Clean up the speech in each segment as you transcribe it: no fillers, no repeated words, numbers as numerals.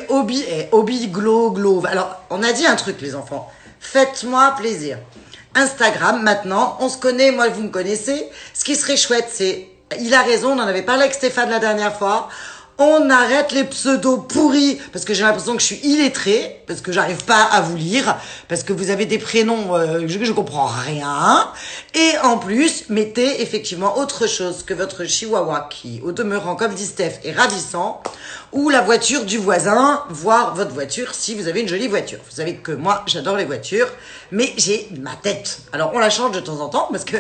Hobby Glow. Alors, on a dit un truc, les enfants. Faites-moi plaisir. Instagram, maintenant, on se connaît, moi, vous me connaissez. Ce qui serait chouette, c'est, il a raison, on en avait parlé avec Stéphane la dernière fois. On arrête les pseudos pourris, parce que j'ai l'impression que je suis illettrée, parce que j'arrive pas à vous lire, parce que vous avez des prénoms que je comprends rien. Et en plus, mettez effectivement autre chose que votre chihuahua, qui, au demeurant, comme dit Steph, est ravissant, ou la voiture du voisin, voire votre voiture, si vous avez une jolie voiture. Vous savez que moi, j'adore les voitures, mais j'ai ma tête. Alors, on la change de temps en temps, parce que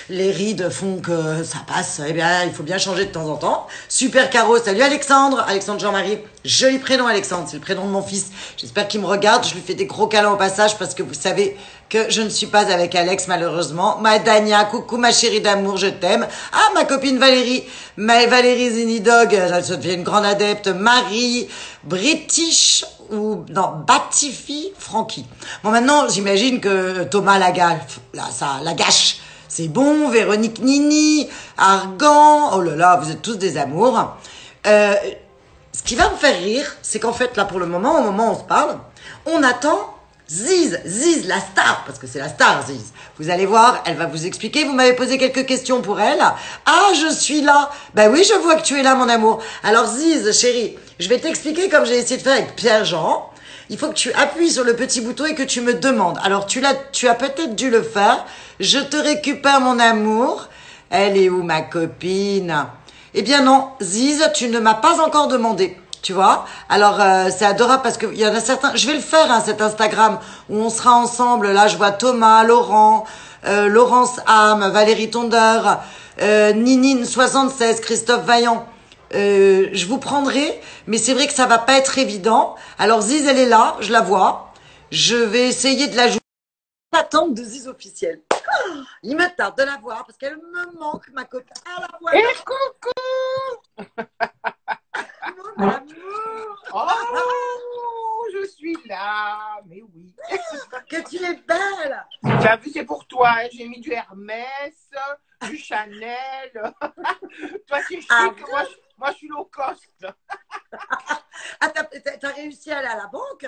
les rides font que ça passe. Eh bien, il faut bien changer de temps en temps. Super Caro, salut Alexandre Jean-Marie. Joli prénom Alexandre, c'est le prénom de mon fils. J'espère qu'il me regarde, je lui fais des gros câlins au passage, parce que vous savez que je ne suis pas avec Alex, malheureusement. Ma Dania, coucou ma chérie d'amour, je t'aime. Ah, ma copine Valérie, Valérie Zinidog, elle se devient une grande adepte. Marie, British, ou non, Batifi, Francky. Bon, maintenant, j'imagine que Thomas Lagaffe, là, ça, Lagache, c'est bon. Véronique Nini, Argan, oh là là, vous êtes tous des amours. Ce qui va me faire rire, c'est qu'en fait, là, pour le moment, au moment où on se parle, on attend Ziz, la star, parce que c'est la star, Ziz. Vous allez voir, elle va vous expliquer. Vous m'avez posé quelques questions pour elle. Ah, je suis là. Ben oui, je vois que tu es là, mon amour. Alors, Ziz, chérie, je vais t'expliquer comme j'ai essayé de faire avec Pierre-Jean. Il faut que tu appuies sur le petit bouton et que tu me demandes. Alors, tu as peut-être dû le faire. Je te récupère, mon amour. Elle est où, ma copine? Eh bien non, Ziz, tu ne m'as pas encore demandé. Tu vois? Alors, c'est adorable parce qu'il y en a certains... Je vais le faire, hein, cet Instagram, où on sera ensemble. Là, je vois Thomas, Laurent, Laurence Ham, Valérie Tondeur, Ninine76, Christophe Vaillant. Je vous prendrai, mais c'est vrai que ça va pas être évident. Alors, Ziz, elle est là, je la vois. Je vais essayer de la jouer. L'attente de Ziz officielle. Il me tarde de la voir parce qu'elle me manque, ma copine. Ah, la voilà. Et coucou! Mon amour. Oh, je suis là, mais oui. Que tu es belle. Tu as vu, c'est pour toi, hein. J'ai mis du Hermès, du Chanel. Toi, c'est chic, Ah, moi, je suis low cost. ah, t'as réussi à aller à la banque?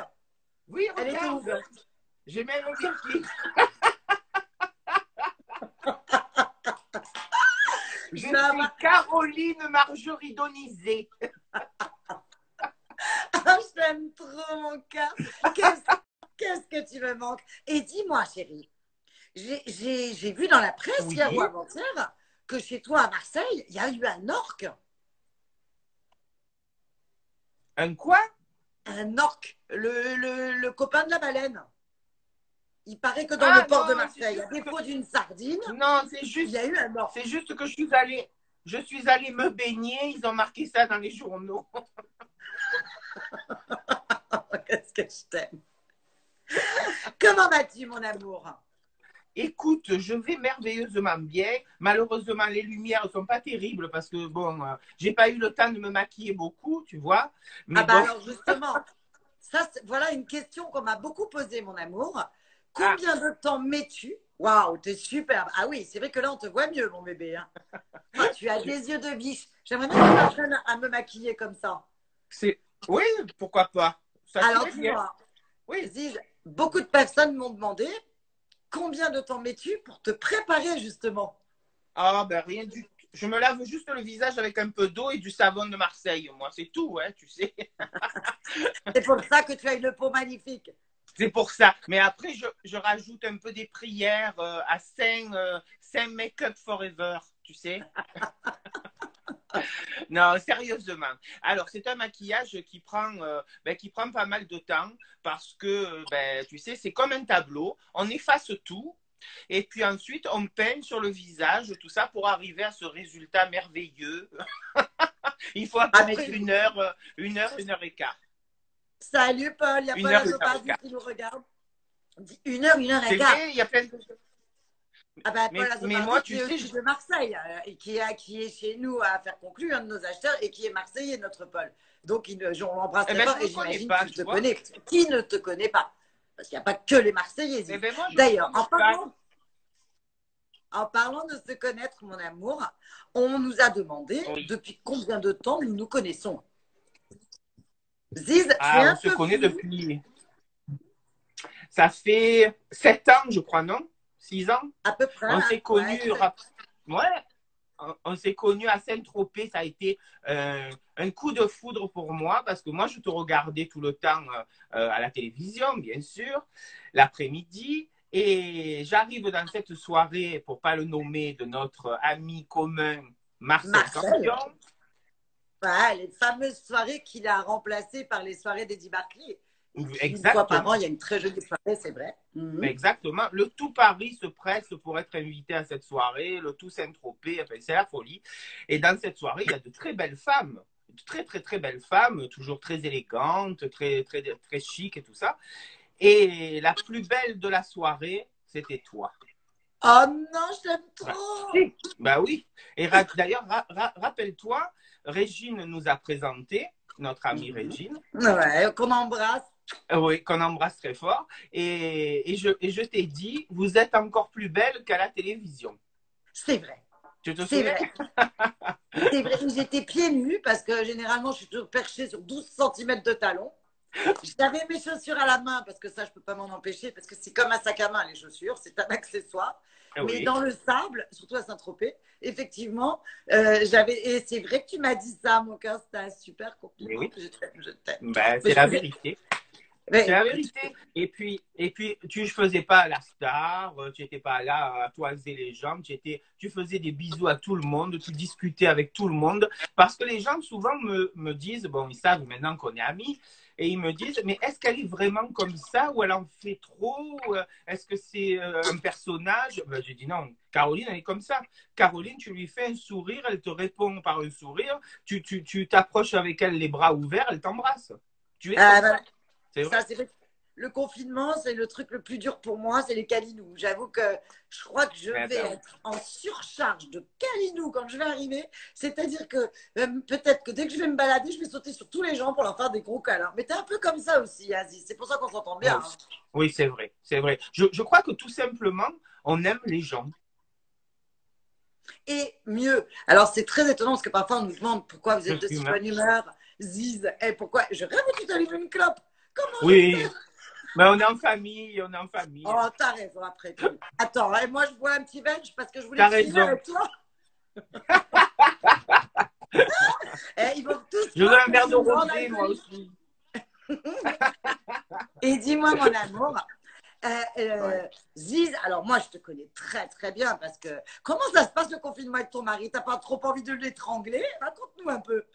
Oui, Elle était regarde, ouverte. j'ai même un virgule. Je suis Caroline Marjorie Donisé. Ah, je t'aime trop, mon cœur. Qu'est-ce que tu me manques? Et dis-moi, chérie, j'ai vu dans la presse Oui. hier ou avant-hier que chez toi à Marseille, il y a eu un orque. Un quoi? Un orque, le copain de la baleine. Il paraît que dans le port de Marseille, à défaut d'une sardine, non, c'est il juste, y a eu un orque. c'est juste que je suis allée me baigner. Ils ont marqué ça dans les journaux. Qu'est-ce que je t'aime. Comment vas-tu, mon amour? Écoute, je vais merveilleusement bien. Malheureusement, les lumières sont pas terribles parce que bon, j'ai pas eu le temps de me maquiller beaucoup, tu vois. Mais Ah bah bon. alors justement, ça, voilà une question qu'on m'a beaucoup posée, mon amour. Ah, Combien de temps mets-tu? Waouh, t'es superbe. Ah oui, c'est vrai que là, on te voit mieux, mon bébé, hein. Ah, tu as des yeux de biche. J'aimerais bien que tu m'apprennes à me maquiller comme ça. oui, pourquoi pas. Ça Alors tire bien. dis-moi, Oui. Ziz, beaucoup de personnes m'ont demandé combien de temps mets-tu pour te préparer justement? Ah ben rien du tout. Je me lave juste le visage avec un peu d'eau et du savon de Marseille, moi, c'est tout, hein, tu sais. C'est pour ça que tu as une peau magnifique. C'est pour ça. Mais après, je rajoute un peu des prières à Saint Make-up Forever, tu sais. Non, sérieusement. Alors, c'est un maquillage qui prend pas mal de temps parce que, tu sais, c'est comme un tableau. On efface tout et puis ensuite, on peint sur le visage, tout ça pour arriver à ce résultat merveilleux. Il faut à peu près une heure et quart. Salut Paul, il y a Une Paul heure, une heure et Azopadi quart. qui nous regarde. Une heure C'est et quart. vrai, il y a plein de... Ah ben, Mais, Paul mais moi, Azopadi qui tu est sais, aussi de Marseille et qui est chez nous à faire conclure, un de nos acheteurs et qui est Marseillais, notre Paul. Donc, on l'embrasse eh très ben, fort je et ne connais j'imagine pas, qu'il tu te vois. connaît. Qui ne te connaît pas? Parce qu'il n'y a pas que les Marseillais. Eh ben, moi, je ne D'ailleurs, connais pas. en parlant de se connaître, mon amour, on nous a demandé Oui. depuis combien de temps nous nous connaissons. Ziz, tu es Ah, on un se peu connaît flou, depuis. Ça fait 7 ans, je crois, non? 6 ans? à peu près, On hein. s'est Ouais, connus, ouais, on s'est connus à Saint-Tropez. Ça a été un coup de foudre pour moi parce que moi, je te regardais tout le temps à la télévision, bien sûr, l'après-midi. Et j'arrive dans cette soirée, pour pas le nommer, de notre ami commun Marcel Marcel. Campion. Ouais, les fameuses soirées qu'il a remplacées par les soirées d'Eddie Barclay. Et qui, une fois par an, Exactement. il y a une très jolie soirée, c'est vrai. Mhm. Exactement. Le tout Paris se presse pour être invité à cette soirée, le tout Saint-Tropez, enfin, c'est la folie. Et dans cette soirée, il y a de très belles femmes, de très très très belles femmes, toujours très élégantes, très très très chic et tout ça. Et la plus belle de la soirée, c'était toi. Oh non, je t'aime Bah, trop. si. Bah oui. Et d'ailleurs, rappelle-toi, Régine nous a présenté, notre amie Mhm. Régine, Ouais, qu'on embrasse. oui, qu'on embrasse très fort. Et je t'ai dit, vous êtes encore plus belle qu'à la télévision. C'est vrai. Tu te C'est souviens? vrai. C'est vrai. J'étais pieds nus parce que généralement, je suis toujours perchée sur 12 centimètres de talon. J'avais mes chaussures à la main parce que ça, je peux pas m'en empêcher parce que c'est comme un sac à main, les chaussures. C'est un accessoire. Mais Oui, dans le sable, surtout à Saint-Tropez, effectivement, et c'est vrai que tu m'as dit ça, mon cœur, c'était un super oui, compliment. oui. Je t'aime, je t'aime. Ben, Mais c'est la vérité. C'est mais la écoute, vérité. Et puis, tu ne faisais pas la star, tu n'étais pas là à toiser les jambes, tu faisais des bisous à tout le monde, tu discutais avec tout le monde. Parce que les gens souvent me disent, bon, ils savent maintenant qu'on est amis, et ils me disent, mais est-ce qu'elle est vraiment comme ça ou elle en fait trop? Est-ce que c'est un personnage? Ben, j'ai dit non, Caroline, elle est comme ça. Caroline, tu lui fais un sourire, elle te répond par un sourire, tu t'approches avec elle les bras ouverts, elle t'embrasse. Tu es comme ben, ça. C'est ça, vrai. c'est vrai que le confinement, c'est le truc le plus dur pour moi, c'est les câlinous. J'avoue que je crois que je Eh vais ben oui. être en surcharge de câlinous quand je vais arriver. C'est-à-dire que peut-être que dès que je vais me balader, je vais sauter sur tous les gens pour leur faire des gros câlins. Mais t'es un peu comme ça aussi, Aziz. C'est pour ça qu'on s'entend bien, Oui, hein. oui, c'est vrai, c'est vrai. Je crois que tout simplement, on aime les gens. Et mieux. Alors, c'est très étonnant parce que parfois, on nous demande pourquoi vous Je êtes de si fume, hein. bonne humeur, Ziz, et pourquoi. Je rêve que tu t'allumes une clope. Comment je fais? Oui, mais on est en famille, on est en famille. Oh, t'as raison après tout. Attends, et moi, je bois un petit bench parce que je voulais T'as chiller raison. avec toi. Eh, ils vont tous Je veux croire un que je verre suis de une grande rosé, moi alcoolique. aussi. Et dis-moi, mon amour, Ouais. Ziz, alors moi, je te connais très, très bien parce que comment ça se passe le confinement avec ton mari? T'as pas trop envie de l'étrangler? Raconte-nous un peu.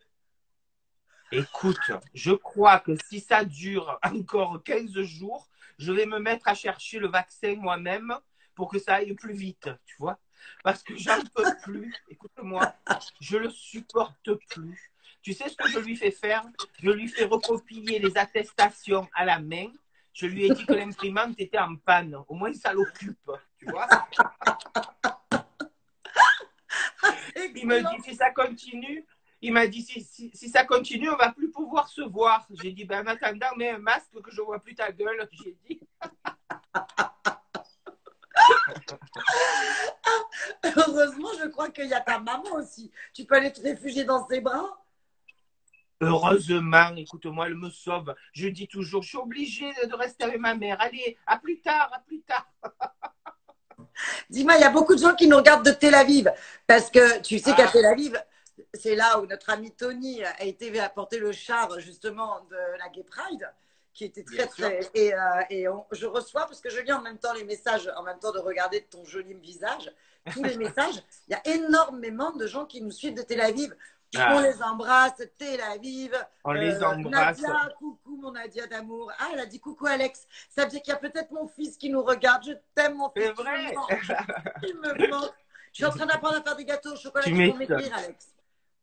Écoute, je crois que si ça dure encore 15 jours, je vais me mettre à chercher le vaccin moi-même pour que ça aille plus vite, tu vois. Parce que j'en peux plus. Écoute-moi, je le supporte plus. Tu sais ce que je lui fais faire? Je lui fais recopier les attestations à la main. Je lui ai dit que l'imprimante était en panne. Au moins, ça l'occupe, tu vois. Il me dit, Excellent. si ça continue, il m'a dit, si ça continue, on va plus pouvoir se voir. J'ai dit, ben, en attendant, mets un masque que je vois plus ta gueule. J'ai dit, Heureusement, je crois qu'il y a ta maman aussi. Tu peux aller te réfugier dans ses bras. heureusement, écoute-moi, elle me sauve. Je dis toujours, je suis obligée de rester avec ma mère. Allez, à plus tard, à plus tard. Dis-moi, il y a beaucoup de gens qui nous regardent de Tel Aviv parce que tu sais qu'à Ah, Tel Aviv, c'est là où notre ami Tony a été apporter le char justement de la Gay Pride, qui était bien très sûr. très je reçois parce que je lis en même temps les messages, en même temps de regarder ton joli visage, tous les messages. Il y a énormément de gens qui nous suivent de Tel Aviv. On Ah, les embrasse, Tel Aviv. on les embrasse. Nadia, coucou mon Nadia d'amour. Ah, elle a dit coucou Alex. Ça veut dire qu'il y a peut-être mon fils qui nous regarde. Je t'aime mon fils, C'est tu me vrai. manques. Tu me manques. Je suis en train d'apprendre à faire des gâteaux au chocolat Tu qu'il faut m'écrire, m'étonnes. Alex.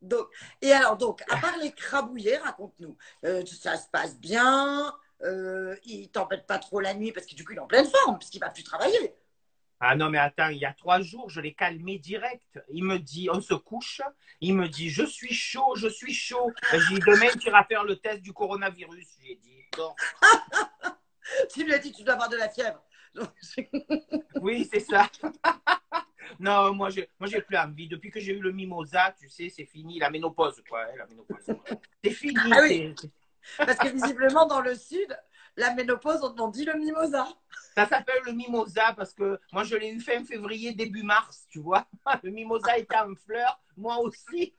Donc, et alors, donc, à part les crabouillets, raconte-nous. Ça se passe bien. Il t'embête pas trop la nuit parce que du coup, il est en pleine forme, puisqu'il va plus travailler. Ah non, mais attends, il y a 3 jours, je l'ai calmé direct. Il me dit, on se couche. Il me dit, je suis chaud, je suis chaud. Ben, j'ai dit, demain, tu iras faire le test du coronavirus. J'ai dit, bon. Tu lui as dit, tu dois avoir de la fièvre. Donc, Oui, c'est ça. Non, moi, j'ai plus envie. Depuis que j'ai eu le mimosa, tu sais, c'est fini. La ménopause, quoi. La ménopause. C'est ah fini. oui, Parce que visiblement, dans le sud, la ménopause, on dit le mimosa. Ça s'appelle le mimosa parce que moi, je l'ai eu fin février, début mars, tu vois. Le mimosa était en fleurs, moi aussi.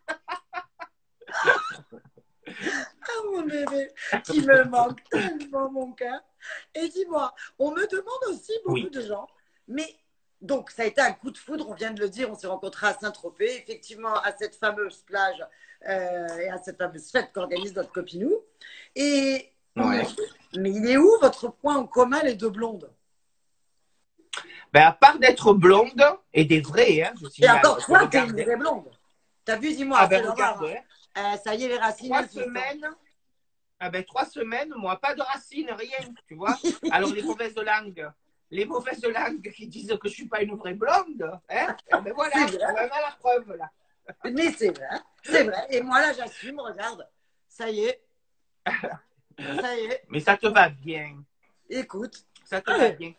Ah, mon bébé, qui me manque tellement, mon cœur. Et dis-moi, on me demande aussi beaucoup Oui. de gens, mais donc ça a été un coup de foudre, on vient de le dire, on s'est rencontrés à Saint-Tropez, effectivement à cette fameuse plage et à cette fameuse fête qu'organise notre copinou. Et on me Ouais. dit, mais il est où votre point en commun, les deux blondes? Ben, à part d'être blonde, et des vraies, hein, je Et signale, encore, parce que toi, t'es une regardez. vraie blonde. T'as vu, Ah dis-moi, ben c'est regarde, l'horreur. hein, Ça y est, les racines, 3 elles poussent. semaines, ah ben 3 semaines, moi, pas de racines, rien, tu vois. Alors les mauvaises langues qui disent que je suis pas une vraie blonde, hein, eh ben voilà, C'est on en vrai, a la preuve là. mais c'est vrai, c'est vrai. Et moi, là, j'assume, regarde, ça y est, ça y est, Mais ça te va bien, écoute. ça te va Allez. bien.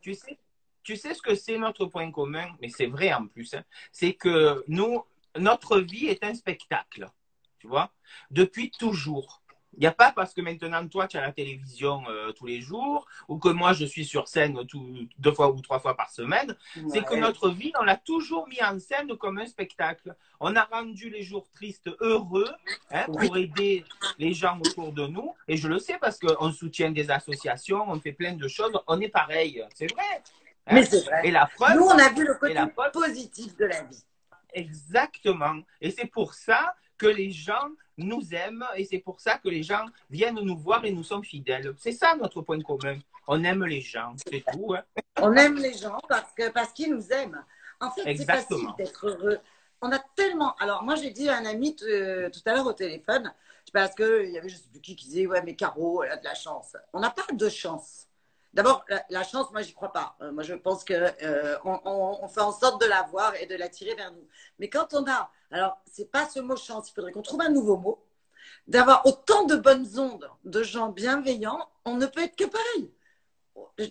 Tu sais, tu sais ce que c'est notre point commun, mais c'est vrai en plus, hein, c'est que nous, notre vie est un spectacle, tu vois, depuis toujours. Il n'y a pas parce que maintenant, toi, tu as la télévision tous les jours ou que moi, je suis sur scène 2 fois ou 3 fois par semaine. C'est que Ouais. notre vie, on l'a toujours mis en scène comme un spectacle. On a rendu les jours tristes heureux, hein, Oui, pour aider les gens autour de nous. Et je le sais parce qu'on soutient des associations, on fait plein de choses. On est pareil, c'est vrai. mais Hein. c'est vrai. Et la Nous, preuve, on a vu le et la côté preuve, positif de la vie. exactement. Et c'est pour ça que les gens nous aiment et c'est pour ça que les gens viennent nous voir et nous sont fidèles. C'est ça notre point commun. On aime les gens, c'est tout. Hein. On aime les gens parce qu'ils nous aiment. En fait, c'est facile Exactement. d'être heureux. On a tellement. Alors, moi, j'ai dit à un ami tout à l'heure au téléphone, parce qu'il y avait je sais plus qui disait, ouais, mais Caro, elle a de la chance. On n'a pas de chance. D'abord, la chance, moi, j'y crois pas. Moi, je pense que on fait en sorte de l'avoir et de l'attirer vers nous. Mais quand on a, alors, c'est pas ce mot chance. Il faudrait qu'on trouve un nouveau mot. D'avoir autant de bonnes ondes, de gens bienveillants, on ne peut être que pareil.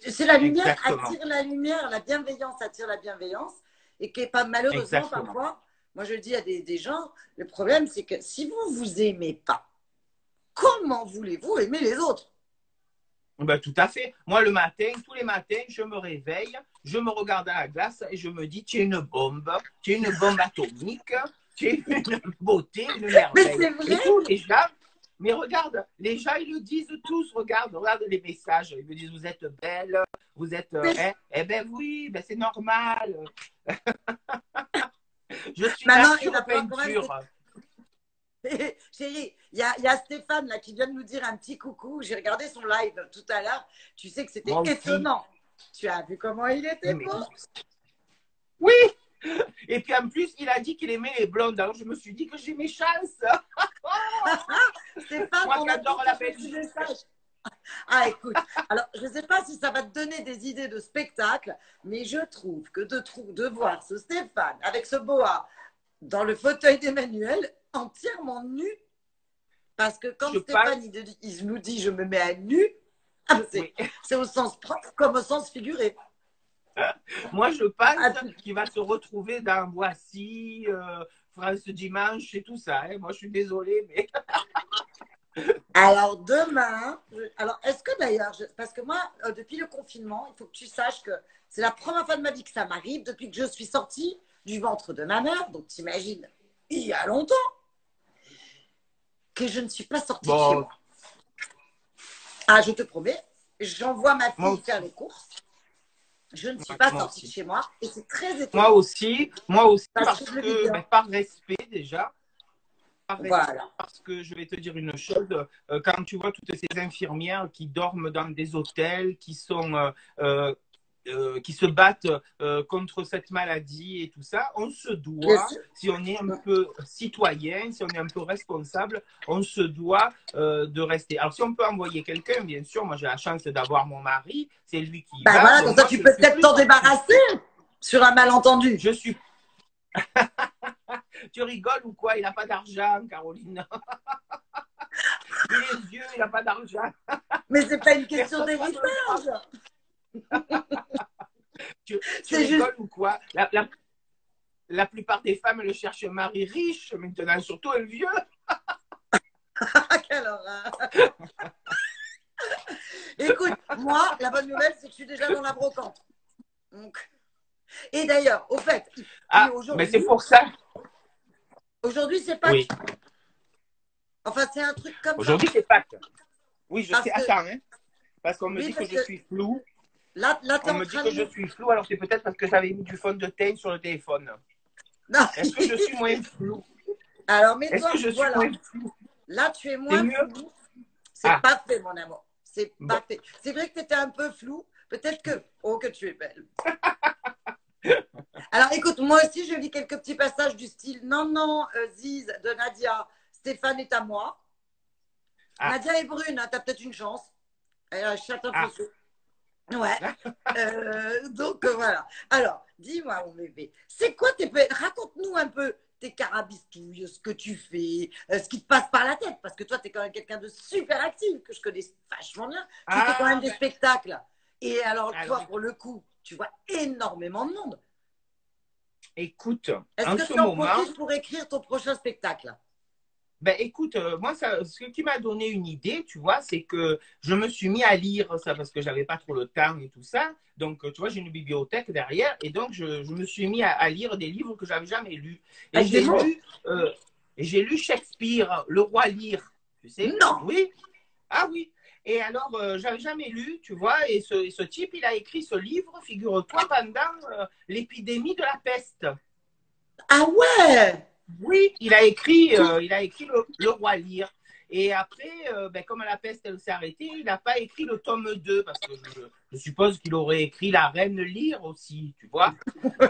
C'est la lumière Exactement. attire la lumière, la bienveillance attire la bienveillance, et qui est pas malheureusement Exactement. parfois, moi je le dis à des gens, le problème c'est que si vous vous aimez pas, comment voulez-vous aimer les autres? Ben, tout à fait. Moi, le matin, tous les matins, je me réveille, je me regarde à la glace et je me dis, tu es une bombe atomique, tu es une beauté, une Mais merveille. c'est vrai, Et tous les gens, mais regarde, les gens, ils le disent tous, regarde les messages, ils me disent, vous êtes belle, vous êtes, hein? Eh ben oui, ben c'est normal. Je suis maintenant il nature va falloir quand même. peinture. Chérie, il y a Stéphane là qui vient de nous dire un petit coucou. J'ai regardé son live tout à l'heure. Tu sais que c'était Moi aussi. étonnant. Tu as vu comment il était Mais, beau? oui. Et puis en plus, il a dit qu'il aimait les blondes. Alors je me suis dit que j'ai mes chances. Stéphane, Moi on qui a tous adore la fait des Belgique. messages. Ah, écoute, alors je ne sais pas si ça va te donner des idées de spectacle, mais je trouve que de voir ce Stéphane avec ce boa dans le fauteuil d'Emmanuel, entièrement nu, parce que quand Je pense, Stéphane il nous dit je me mets à nu, ah, oui. c'est au sens propre comme au sens figuré. Moi, je pense Ah, qu'il va se retrouver dans Voici, France Dimanche et tout ça. Hein. Moi, je suis désolée, mais alors demain, alors est-ce que d'ailleurs, parce que moi, depuis le confinement, il faut que tu saches que c'est la première fois de ma vie que ça m'arrive depuis que je suis sortie du ventre de ma mère, donc t'imagines, il y a longtemps que je ne suis pas sortie de chez bon, moi. Ah, je te promets, j'envoie ma moi fille faire aussi. les courses, je ne suis Ouais, pas moi sortie de aussi. chez moi et c'est très étonnant Moi aussi, parce que parce je vis que, bien. ben, par respect déjà, par respect, Voilà. parce que je vais te dire une chose, quand tu vois toutes ces infirmières qui dorment dans des hôtels, euh, qui se battent contre cette maladie et tout ça, on se Bien doit, sûr. si on est un peu citoyen, si on est un peu responsable, on se doit de rester. Alors, si on peut envoyer quelqu'un, bien sûr, moi j'ai la chance d'avoir mon mari, c'est lui qui y Ben va, voilà, donc comme ça moi tu je ne peux suis peut-être plus t'en sortie. débarrasser sur un malentendu. Je suis. Tu rigoles ou quoi? Il n'a pas d'argent, Caroline. Il est vieux, il n'a pas d'argent. Mais c'est pas une question Personne ne va me le prendre. d'héritage. Tu C'est juste. rigoles ou quoi? La plupart des femmes, elles cherchent un mari riche maintenant, surtout un vieux. Ah, quelle horreur. Écoute, moi, la bonne nouvelle, c'est que je suis déjà dans la brocante. Donc... Et d'ailleurs, au fait, Ah, mais c'est pour ça. aujourd'hui, c'est Pâques. Oui. Enfin, c'est un truc comme ça. Aujourd'hui, c'est Pâques. Oui, je Parce sais. que, Attends, hein. Parce qu'on me oui, dit que parce je que suis flou. là, t'es On en me dit train que de je nous... suis flou, alors c'est peut-être parce que j'avais mis du fond de teint sur le téléphone. Non. Est-ce que je suis moins flou? Alors, Est-ce que mets-toi, je suis voilà. moins flou? Là, tu es C'est moins mieux? flou. C'est Ah, parfait, mon amour. C'est bon. parfait. C'est vrai que tu étais un peu flou. Peut-être que... Oh, que tu es belle. Alors, écoute, moi aussi, je lis quelques petits passages du style Non, non, Ziz, de Nadia. Stéphane est à moi. Ah, Nadia est brune, hein, t'as peut-être une chance. Elle a un châtain ah. foncé. Ouais. Donc, voilà. Alors, dis-moi, mon bébé, c'est quoi tes... Raconte-nous un peu tes carabistouilles, ce que tu fais, ce qui te passe par la tête. Parce que toi, tu es quand même quelqu'un de super actif, que je connais vachement bien. Tu fais quand même Ah, des spectacles. Et alors, alors, toi, pour le coup, tu vois énormément de monde. écoute, Est-ce en que ce tu en moment, profites pour écrire ton prochain spectacle? ben écoute, moi, ce qui m'a donné une idée, tu vois, c'est que je me suis mis à lire ça parce que j'avais pas trop le temps et tout ça. Donc, tu vois, j'ai une bibliothèque derrière et donc je me suis mis à lire des livres que j'avais jamais lus. Et Avec des mots? j'ai lu Shakespeare, Le Roi Lear, tu sais? Non. Oui, ah oui. Et alors, j'avais jamais lu, tu vois, et ce type, il a écrit ce livre, figure-toi, pendant l'épidémie de la peste. Ah ouais. Oui, il a écrit le Roi Lear. Et après, ben, comme la peste elle s'est arrêtée, il n'a pas écrit le tome 2 parce que je suppose qu'il aurait écrit La Reine Lear aussi, tu vois. Hein.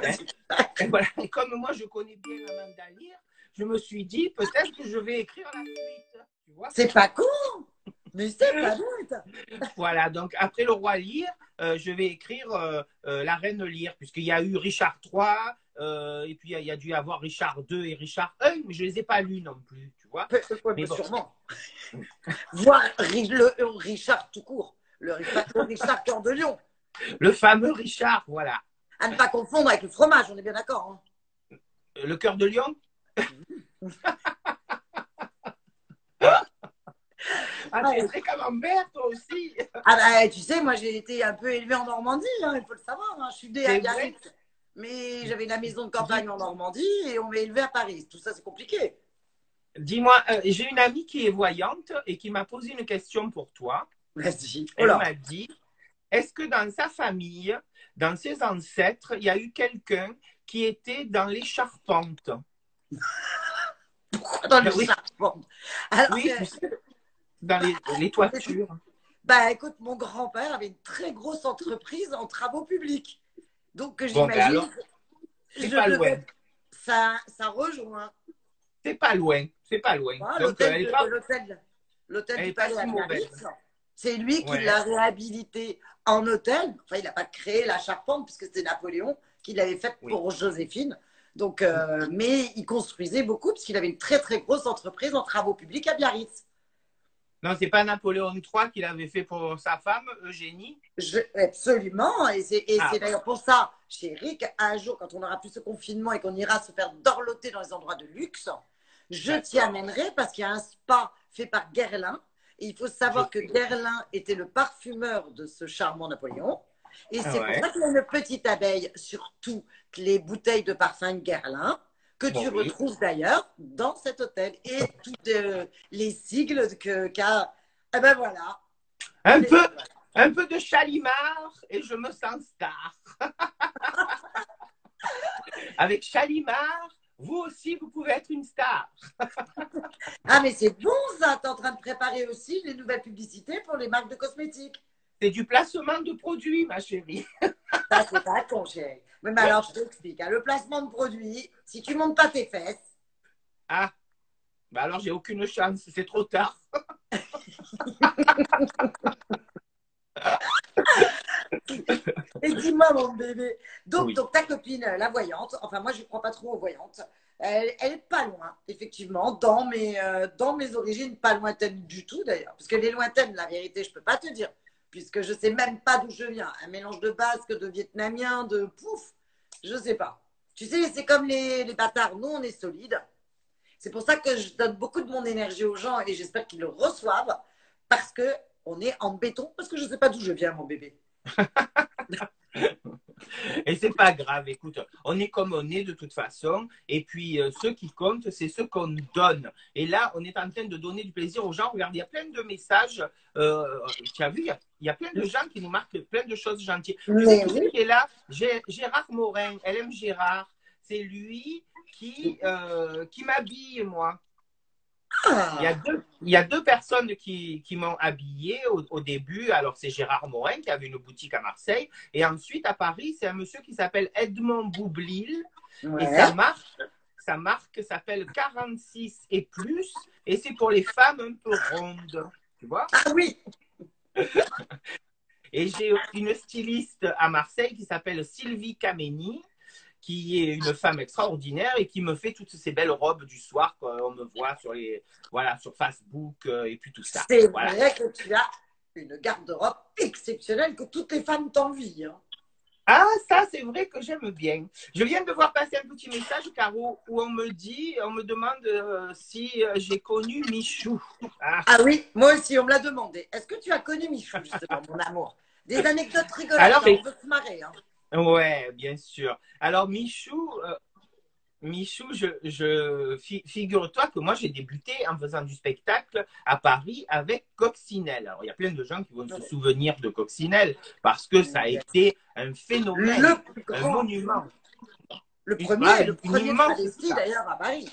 Et, voilà. Et comme moi, je connais bien Amanda Lear, je me suis dit peut-être que je vais écrire la suite, tu vois. C'est pas con. Mais c'est pas bête. Voilà, donc après le Roi Lear, je vais écrire La Reine Lear, puisqu'il y a eu Richard III, et puis il y a dû y avoir Richard II et Richard I, mais je ne les ai pas lus non plus, tu vois. Mais bon, Sûrement. Voir le Richard tout court. Le Richard Cœur de Lion. le fameux Richard, voilà. À ne pas confondre avec le fromage, on est bien d'accord. Hein. Le cœur de lion. Ah, tu es très camembert, toi aussi. Ah bah, tu sais, moi j'ai été un peu élevée en Normandie, hein, il faut le savoir. Hein. Je suis née à C'est vrai. Biarritz, mais j'avais la maison de campagne Dis, en Normandie et on m'a élevée à Paris. Tout ça, c'est compliqué. dis-moi, j'ai une amie qui est voyante et qui m'a posé une question pour toi. Vas-y. Oh Elle là. m'a dit, est-ce que dans sa famille, dans ses ancêtres, il y a eu quelqu'un qui était dans les charpentes? Dans les Oui, charpentes. Alors, oui, tu sais, dans les toitures. bah écoute, mon grand-père avait une très grosse entreprise en travaux publics. Donc Bon, ben j'imagine, alors, c'est je pas loin. devais... ça rejoint. C'est pas loin. C'est pas loin. Ah, Donc, elle n'est pas, l'hôtel elle du est pas Palais à si mauvaise. Biarritz, c'est lui qui Ouais, l'a réhabilité en hôtel. Enfin, il n'a pas créé la charpente puisque c'était Napoléon qui l'avait faite oui. pour Joséphine. Donc, mais il construisait beaucoup puisqu'il avait une très très grosse entreprise en travaux publics à Biarritz. Non, c'est pas Napoléon III qui l'avait fait pour sa femme, Eugénie. Absolument, et Ah, c'est d'ailleurs pour ça, chérie, qu'un jour, quand on aura plus ce confinement et qu'on ira se faire dorloter dans les endroits de luxe, je t'y d'accord. amènerai parce qu'il y a un spa fait par Guerlain. Et il faut Je savoir que sais. Guerlain était le parfumeur de ce charmant Napoléon. Et Ah c'est pour ouais. ça qu'il y a une petite abeille sur toutes les bouteilles de parfum Guerlain, que tu Bon, oui. retrouves d'ailleurs dans cet hôtel. Et toutes les sigles qu'a. Eh ben voilà. Un Les- peu, un peu de Chalimard et je me sens star. Avec Chalimard, vous aussi, vous pouvez être une star. Ah, mais c'est bon ça, tu es en train de préparer aussi les nouvelles publicités pour les marques de cosmétiques. C'est du placement de produits, ma chérie. Ça, c'est pas con, chérie. Mais alors, je t'explique. Hein, le placement de produits, si tu montes pas tes fesses, Ah, bah alors j'ai aucune chance, c'est trop tard. et dis-moi, mon bébé. Donc, Oui. donc, ta copine, la voyante, enfin, moi, je ne crois pas trop aux voyantes. Elle est pas loin, effectivement, dans mes origines, pas lointaines du tout, d'ailleurs. Parce que les lointaines, la vérité, je ne peux pas te dire, puisque je ne sais même pas d'où je viens. Un mélange de basque, de vietnamien, de pouf, je ne sais pas. Tu sais, c'est comme les bâtards. Nous, on est solides. C'est pour ça que je donne beaucoup de mon énergie aux gens et j'espère qu'ils le reçoivent parce que on est en béton, parce que je ne sais pas d'où je viens, mon bébé. Et c'est pas grave, écoute, on est comme on est de toute façon. Et puis, ce qui compte, c'est ce qu'on donne. Et là, on est en train de donner du plaisir aux gens. Regarde, il y a plein de messages. Tu as vu, il y a plein de gens qui nous marquent plein de choses gentilles. Tu sais Mais qui oui. c'est qui est là? Gérard Morin, elle aime Gérard. C'est lui qui m'habille, moi. Ah, Il y a deux personnes qui m'ont habillé au début. Alors, c'est Gérard Morin qui avait une boutique à Marseille. Et ensuite, à Paris, c'est un monsieur qui s'appelle Edmond Boublil. Et ouais. sa marque s'appelle 46 et plus. Et c'est pour les femmes un peu rondes. Tu vois? Ah oui. Et j'ai une styliste à Marseille qui s'appelle Sylvie Kameni, qui est une femme extraordinaire et qui me fait toutes ces belles robes du soir qu'on me voit sur Facebook et puis tout ça. C'est Voilà. vrai que tu as une garde-robe exceptionnelle que toutes les femmes t'envient. Hein. Ah, ça, c'est vrai que j'aime bien. Je viens de voir passer un petit message, Caro, où on me demande si j'ai connu Michou. Ah. Ah oui, moi aussi, on me l'a demandé. Est-ce que tu as connu Michou, justement, mon amour? Des anecdotes rigolotes, Alors, hein, on veut se marrer. Hein. ouais, bien sûr. Alors, figure-toi que moi, j'ai débuté en faisant du spectacle à Paris avec Coccinelle. Alors, il y a plein de gens qui vont se souvenir de Coccinelle parce que ça a été un phénomène, Le plus un grand, monument. le premier, le Une premier immense travesti star. d'ailleurs à Paris.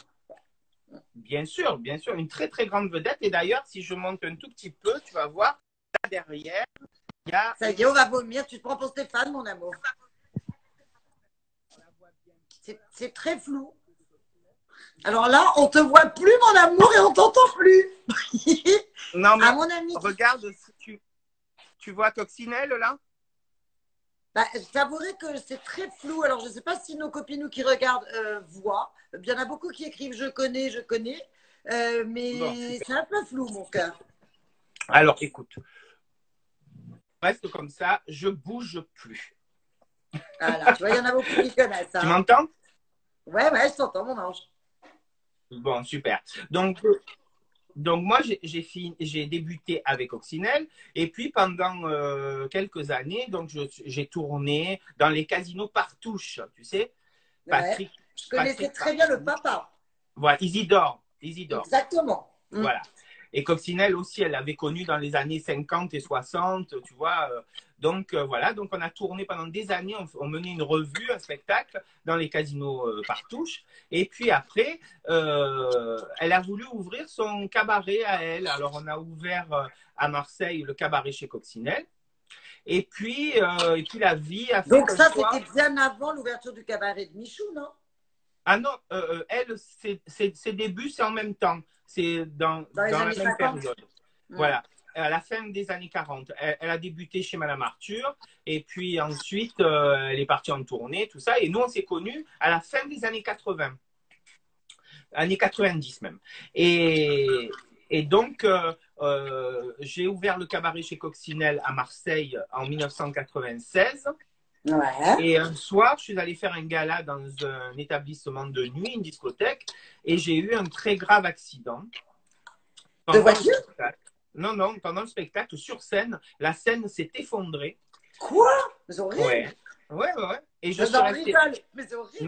Bien sûr, une très, très grande vedette. Et d'ailleurs, si je monte un tout petit peu, tu vas voir, là derrière, il y a Ça y est, on va vomir. Tu te prends pour Stéphane, mon amour. C'est très flou. Alors là, on te voit plus, mon amour, et on t'entend plus. Non, mais À mon ami. regarde, si tu vois Coccinelle, là? Bah, j'avouerai que c'est très flou. Alors, je ne sais pas si nos copines qui regardent voient. Il y en a beaucoup qui écrivent je connais, je connais. Bon, Mais super. c'est un peu flou, mon cœur. Alors, écoute, reste comme ça, je bouge plus. Voilà, tu vois, il y en a beaucoup qui connaissent. Tu Hein. m'entends? Ouais, ouais, je t'entends, mon ange. Bon, super. Donc moi, j'ai débuté avec Coccinelle et puis pendant quelques années, donc j'ai tourné dans les casinos Partouche, tu sais, Ouais. Je connaissais Patrick très bien le Partouche. papa. Voilà, Isidore. Exactement. Voilà. Et Coccinelle aussi, elle l'avait connu dans les années 50 et 60, tu vois. Donc voilà, donc on a tourné pendant des années, on menait une revue, un spectacle dans les casinos Partouche. Et puis après, elle a voulu ouvrir son cabaret à elle. Alors on a ouvert à Marseille le cabaret chez Coccinelle. Et puis la vie a fait Donc qu'un ça, soir. c'était bien avant l'ouverture du cabaret de Michou, non? Ah non, elle, ses débuts, c'est en même temps. C'est Dans les dans la années même 50. période. Voilà. À la fin des années 40. Elle a débuté chez Madame Arthur. Et puis ensuite, elle est partie en tournée, tout ça. Et nous, on s'est connus à la fin des années 80. Années 90 même. Et donc, j'ai ouvert le cabaret chez Coccinelle à Marseille en 1996. Ouais. Et un soir, je suis allée faire un gala dans un établissement de nuit, une discothèque, et j'ai eu un très grave accident. De Pendant le voiture? spectacle. Non, pendant le spectacle, sur scène, la scène s'est effondrée. Quoi? C'est horrible. Ouais. Et je Mais suis on restée. rigole, mais c'est horrible.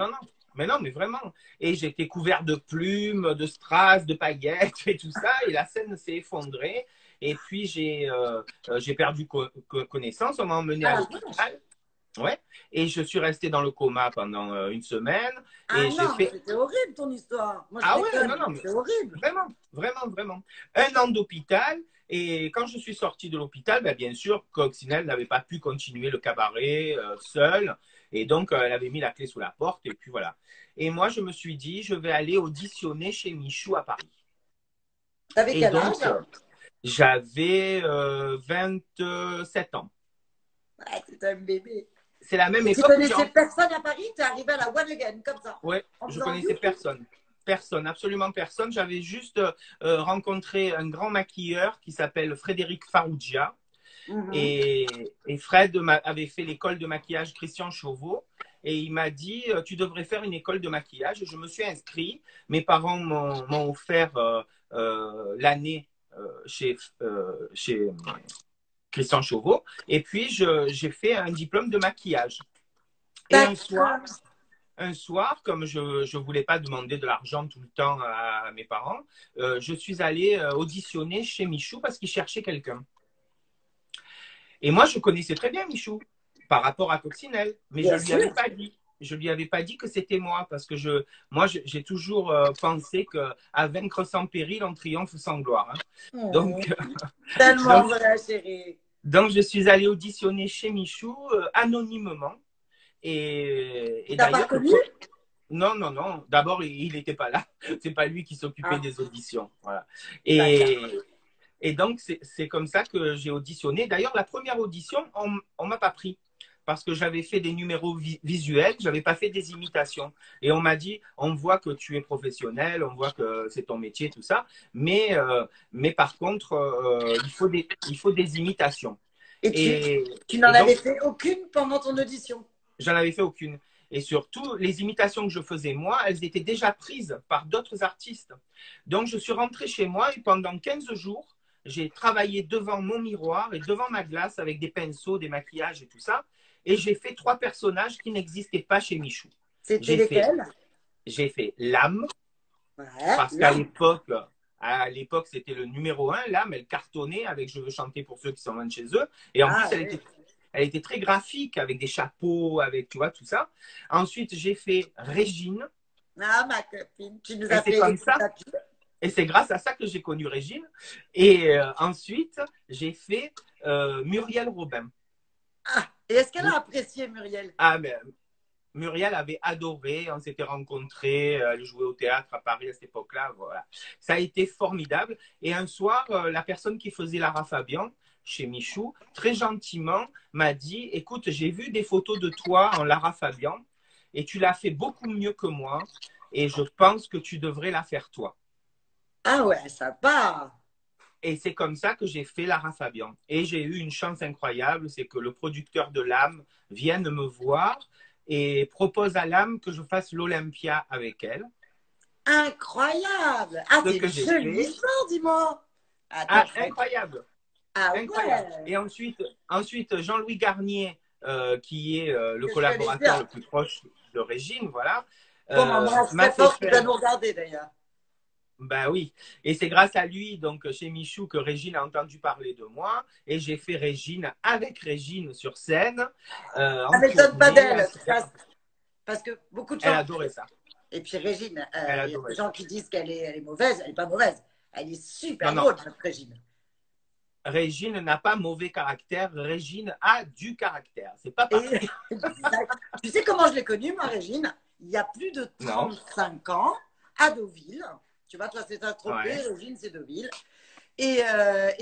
Non, mais vraiment. Et j'étais couvert de plumes, de strass, de paillettes et tout ça, et la scène s'est effondrée. Et puis j'ai perdu connaissance. On m'a emmené à l'hôpital. Ouais. Et je suis resté dans le coma pendant une semaine. Ah Et j'ai non, mais fait. c'était horrible ton histoire. Moi, je Ah ouais, déconne, mais c'est horrible. vraiment. Un an d'hôpital. Et quand je suis sorti de l'hôpital, ben, bien sûr, Coccinelle n'avait pas pu continuer le cabaret seul. Et donc, elle avait mis la clé sous la porte. Et puis voilà. Et moi, je me suis dit, je vais aller auditionner chez Michou à Paris. T'avais Et quel donc, âge? j'avais 27 ans. Ouais, c'était un bébé. C'est la même Et tu époque que j'ai connaissais personne à Paris? T'es arrivé à la One Again, comme ça. Ouais, En je faisant connaissais You. personne. Personne, absolument personne. J'avais juste rencontré un grand maquilleur qui s'appelle Frédéric Farrugia. Mhm. Et Fred avait fait l'école de maquillage Christian Chauveau. et il m'a dit, tu devrais faire une école de maquillage. Et je me suis inscrit. Mes parents m'ont offert l'année chez Christian Chauveau. Et puis, j'ai fait un diplôme de maquillage. Et D'accord. un soir, comme je ne voulais pas demander de l'argent tout le temps à mes parents, je suis allée auditionner chez Michou parce qu'il cherchait quelqu'un. Et moi, je connaissais très bien Michou par rapport à Coccinelle, mais je Bien ne lui avais sûr. pas dit. Je lui avais pas dit que c'était moi parce que j'ai toujours pensé qu'à vaincre sans péril, on triomphe sans gloire. Hein. Mmh. Donc, Tellement donc, vrai, chérie. donc, je suis allée auditionner chez Michou anonymement. Il Et t'a pas d'ailleurs, reconnu? non, non, non. D'abord, il n'était pas là. C'est pas lui qui s'occupait Ah, des auditions. Voilà. d'accord. Et donc, c'est comme ça que j'ai auditionné. D'ailleurs, la première audition, on m'a pas pris parce que j'avais fait des numéros visuels, j'avais pas fait des imitations. Et on m'a dit, on voit que tu es professionnel, on voit que c'est ton métier, tout ça, mais par contre, il faut des imitations. Et Et, tu n'en et donc, avais fait aucune pendant ton audition? j'en avais fait aucune. Et surtout, les imitations que je faisais moi, elles étaient déjà prises par d'autres artistes. Donc, je suis rentrée chez moi et pendant 15 jours, j'ai travaillé devant mon miroir et devant ma glace avec des pinceaux, des maquillages et tout ça. Et j'ai fait 3 personnages qui n'existaient pas chez Michou. C'était J'ai fait, lesquels? j'ai fait l'âme, Ouais, parce qu'là. à l'époque, c'était le numéro 1, l'âme, elle cartonnait avec Je veux chanter pour ceux qui sont loin de chez eux. Et en plus, Ah oui. elle était très graphique, avec des chapeaux, avec, tu vois, tout ça. Ensuite, j'ai fait Régine. Ah, ma copine, tu nous Et as c'est fait comme écouter ça, ta pub. et c'est grâce à ça que j'ai connu Régine. Et ensuite, j'ai fait Muriel Robin. Ah, et est-ce qu'elle a apprécié, Muriel? Ah, mais Muriel avait adoré, on s'était rencontrés, elle jouait au théâtre à Paris à cette époque-là. Voilà. Ça a été formidable. Et un soir, la personne qui faisait Lara Fabian chez Michou, très gentiment, m'a dit, écoute, j'ai vu des photos de toi en Lara Fabian et tu l'as fait beaucoup mieux que moi et je pense que tu devrais la faire toi. Ah ouais, sympa. Et c'est comme ça que j'ai fait Lara Fabian. Et j'ai eu une chance incroyable, c'est que le producteur de l'âme vienne me voir et propose à l'âme que je fasse l'Olympia avec elle. Incroyable. Ah, Ce c'est que une j'ai jolie fait. histoire, dis-moi. Attends, Ah, je crois que... incroyable, Ah incroyable. ouais, Et ensuite Jean-Louis Garnier, qui est le que je connais collaborateur bien. le plus proche de Régine, voilà, Qu'on m'embrasse m'a très fait fort, qui doit faire. nous regarder d'ailleurs. Ben oui, et c'est grâce à lui, donc chez Michou, que Régine a entendu parler de moi, et j'ai fait Régine avec Régine sur scène, Ça en m'étonne pas tournée, d'elle, etc. parce que beaucoup de Elle gens... adorait ça, Et puis Régine, elle il y a des adorait gens ça. qui disent elle est mauvaise. Elle n'est pas mauvaise. Elle est super Non, non, drôle, notre Régine. Régine n'a pas mauvais caractère, Régine a du caractère, c'est pas Et pareil. exact. Tu sais comment je l'ai connue, moi, Régine? Il y a plus de Non, 35 ans, à Deauville. Tu vois, toi, c'est Saint-Tropez, ouais, Régine, c'est Deauville. Et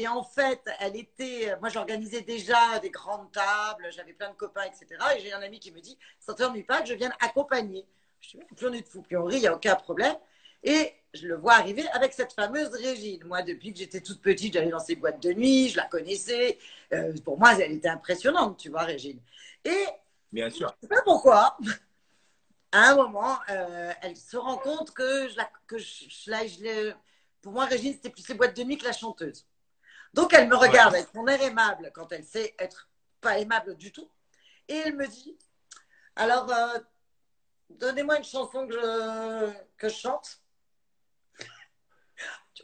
en fait, elle était. Moi, j'organisais déjà des grandes tables, j'avais plein de copains, etc. Et j'ai un ami qui me dit, ça ne t'ennuie pas que je vienne accompagner. Je dis, plus on est de fou, plus on rit, il n'y a aucun problème. Et je le vois arriver avec cette fameuse Régine. Moi, depuis que j'étais toute petite, j'allais dans ses boîtes de nuit, je la connaissais. Pour moi, elle était impressionnante, tu vois, Régine. Et bien sûr. je ne sais pas pourquoi, à un moment, elle se rend compte que, pour moi, Régine, c'était plus ses boîtes de nuit que la chanteuse. Donc, elle me Ouais. regarde avec son air aimable quand elle sait être pas aimable du tout. Et elle me dit, alors, donnez-moi une chanson que je chante.